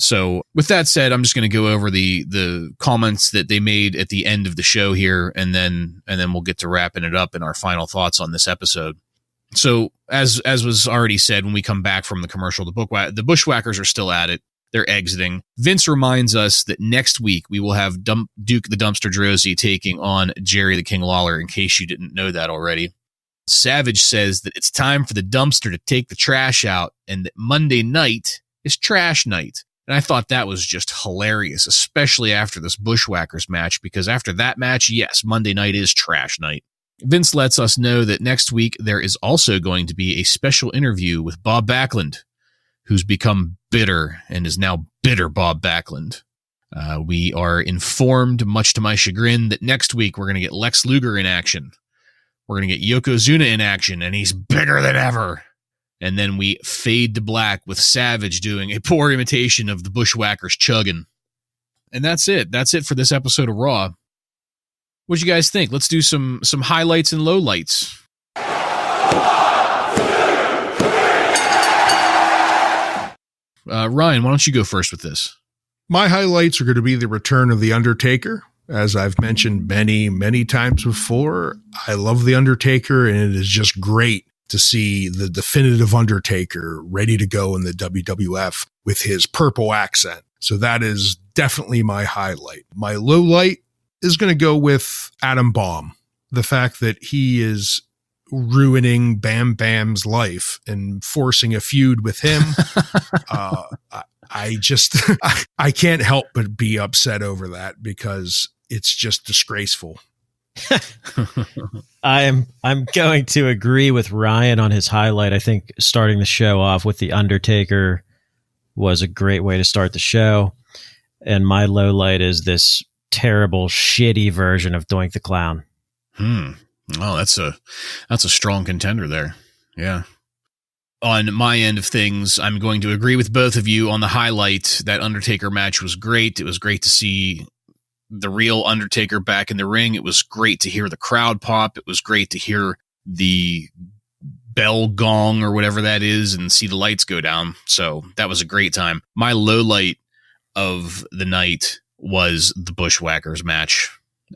[SPEAKER 2] So with that said, I'm just going to go over the comments that they made at the end of the show here, and then we'll get to wrapping it up in our final thoughts on this episode. So as was already said, when we come back from the commercial, the Bushwhackers are still at it. They're exiting. Vince reminds us that next week we will have Duke the Dumpster Droese taking on Jerry the King Lawler, in case you didn't know that already. Savage says that it's time for the dumpster to take the trash out, and that Monday night is trash night. And I thought that was just hilarious, especially after this Bushwhackers match, because after that match, yes, Monday night is trash night. Vince lets us know that next week there is also going to be a special interview with Bob Backlund, who's become bitter and is now bitter Bob Backlund. We are informed, much to my chagrin, that next week we're going to get Lex Luger in action. We're going to get Yokozuna in action, and he's bigger than ever. And then we fade to black with Savage doing a poor imitation of the Bushwhackers chugging. And that's it. That's it for this episode of Raw. What'd you guys think? Let's do some highlights and lowlights. Ryan, why don't you go first with this?
[SPEAKER 1] My highlights are going to be the return of The Undertaker. As I've mentioned many, many times before, I love The Undertaker, and it is just great to see the definitive Undertaker ready to go in the WWF with his purple accent. So that is definitely my highlight. My low light is going to go with Adam Bomb. The fact that he is ruining Bam Bam's life and forcing a feud with him. I can't help but be upset over that because it's just disgraceful.
[SPEAKER 3] I'm going to agree with Ryan on his highlight. I think starting the show off with The Undertaker was a great way to start the show. And my low light is this terrible, shitty version of Doink the Clown.
[SPEAKER 2] Oh, that's a strong contender there. Yeah. On my end of things, I'm going to agree with both of you on the highlight. That Undertaker match was great. It was great to see the real Undertaker back in the ring. It was great to hear the crowd pop. It was great to hear the bell gong or whatever that is and see the lights go down. So that was a great time. My low light of the night was the Bushwhackers match.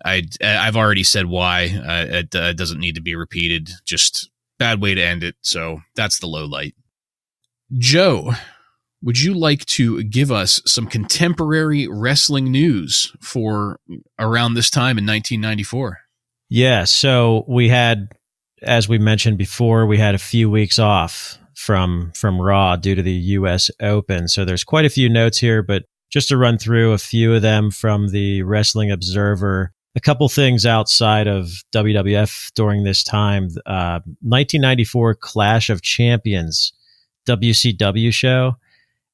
[SPEAKER 2] I've already said why. It doesn't need to be repeated. Just bad way to end it. So that's the low light. Joe, would you like to give us some contemporary wrestling news for around this time in 1994?
[SPEAKER 3] Yeah. So we had, as we mentioned before, we had a few weeks off from Raw due to the US Open. So there's quite a few notes here, but just to run through a few of them from the Wrestling Observer. A couple things outside of WWF during this time. 1994 Clash of Champions WCW show.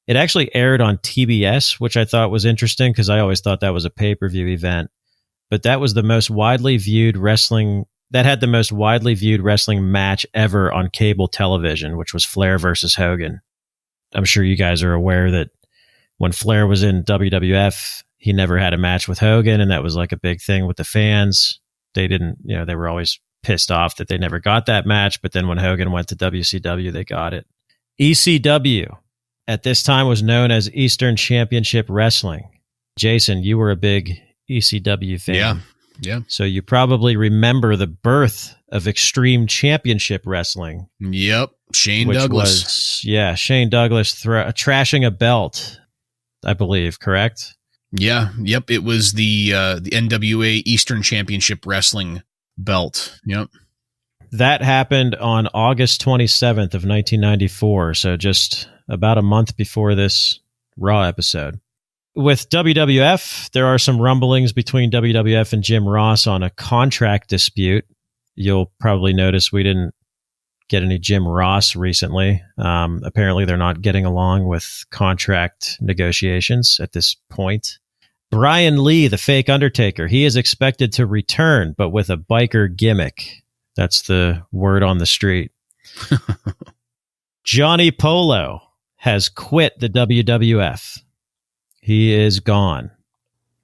[SPEAKER 3] It actually aired on TBS, which I thought was interesting because I always thought that was a pay-per-view event. But that was the most widely viewed wrestling. That had the most widely viewed wrestling match ever on cable television, which was Flair versus Hogan. I'm sure you guys are aware that when Flair was in WWF, he never had a match with Hogan, and that was like a big thing with the fans. They didn't, they were always pissed off that they never got that match, but then when Hogan went to WCW, they got it. ECW, at this time, was known as Eastern Championship Wrestling. Jason, you were a big ECW fan.
[SPEAKER 2] Yeah.
[SPEAKER 3] So you probably remember the birth of Extreme Championship Wrestling.
[SPEAKER 2] Yep. Shane Douglas.
[SPEAKER 3] Shane Douglas trashing a belt, I believe, correct?
[SPEAKER 2] Yeah. Yep. It was the NWA Eastern Championship Wrestling belt. Yep.
[SPEAKER 3] That happened on August 27th of 1994. So just about a month before this Raw episode. With WWF, there are some rumblings between WWF and Jim Ross on a contract dispute. You'll probably notice we didn't get any Jim Ross recently. Apparently, they're not getting along with contract negotiations at this point. Brian Lee, the fake Undertaker, he is expected to return, but with a biker gimmick. That's the word on the street. Johnny Polo has quit the WWF. He is gone.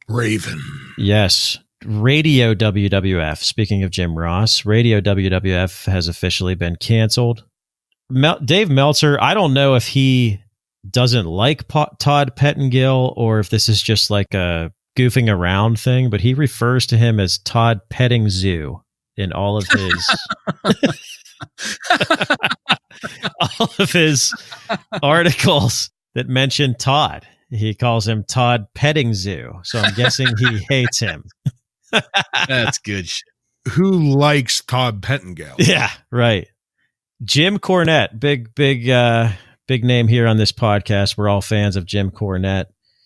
[SPEAKER 1] Raven.
[SPEAKER 3] Yes. Radio WWF, speaking of Jim Ross, Radio WWF has officially been canceled. Dave Meltzer, I don't know if he doesn't like Todd Pettengill or if this is just like a goofing around thing, but he refers to him as Todd Petting Zoo in all of his all of his articles that mention Todd. He calls him Todd Petting Zoo. So I'm guessing he hates him.
[SPEAKER 2] That's good shit.
[SPEAKER 1] Who likes Todd Pettengill?
[SPEAKER 3] Yeah, right. Jim Cornette, big name here on this podcast. We're all fans of Jim Cornette.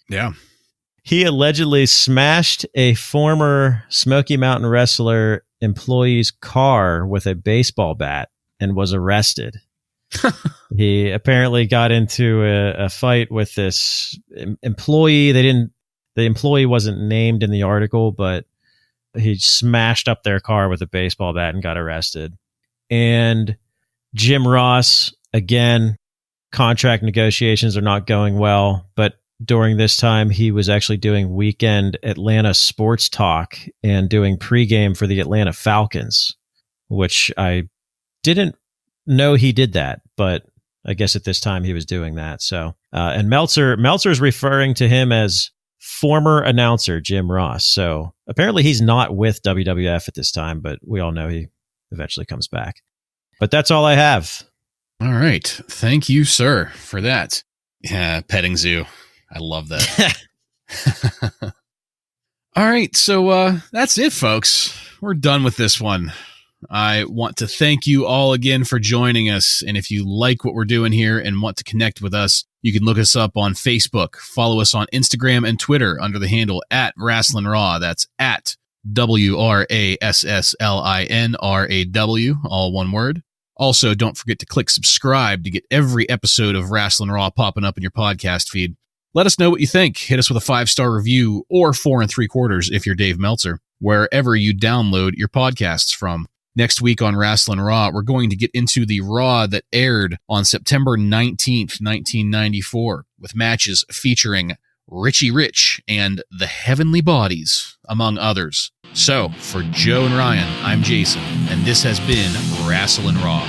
[SPEAKER 2] Yeah.
[SPEAKER 3] He allegedly smashed a former Smoky Mountain wrestler employee's car with a baseball bat and was arrested. He apparently got into a fight with this employee. The employee wasn't named in the article, but he smashed up their car with a baseball bat and got arrested. And Jim Ross, again, contract negotiations are not going well, but during this time, he was actually doing weekend Atlanta sports talk and doing pregame for the Atlanta Falcons, which I didn't know he did that, but I guess at this time he was doing that. So, and Meltzer's referring to him as former announcer Jim Ross. So apparently he's not with WWF at this time, but we all know he eventually comes back. But that's all I have.
[SPEAKER 2] All right. Thank you, sir, for that. Yeah, petting zoo. I love that. All right. So that's it, folks. We're done with this one. I want to thank you all again for joining us. And if you like what we're doing here and want to connect with us, you can look us up on Facebook, follow us on Instagram and Twitter under the handle @Wrasslin Raw. That's @WRASSLINRAW, all one word. Also, don't forget to click subscribe to get every episode of Wrasslin Raw popping up in your podcast feed. Let us know what you think. Hit us with a 5-star review or 4 3/4 if you're Dave Meltzer, wherever you download your podcasts from. Next week on Wrasslin Raw, we're going to get into the Raw that aired on September 19th, 1994, with matches featuring Richie Rich and the Heavenly Bodies, among others. So, for Joe and Ryan, I'm Jason, and this has been Wrasslin Raw.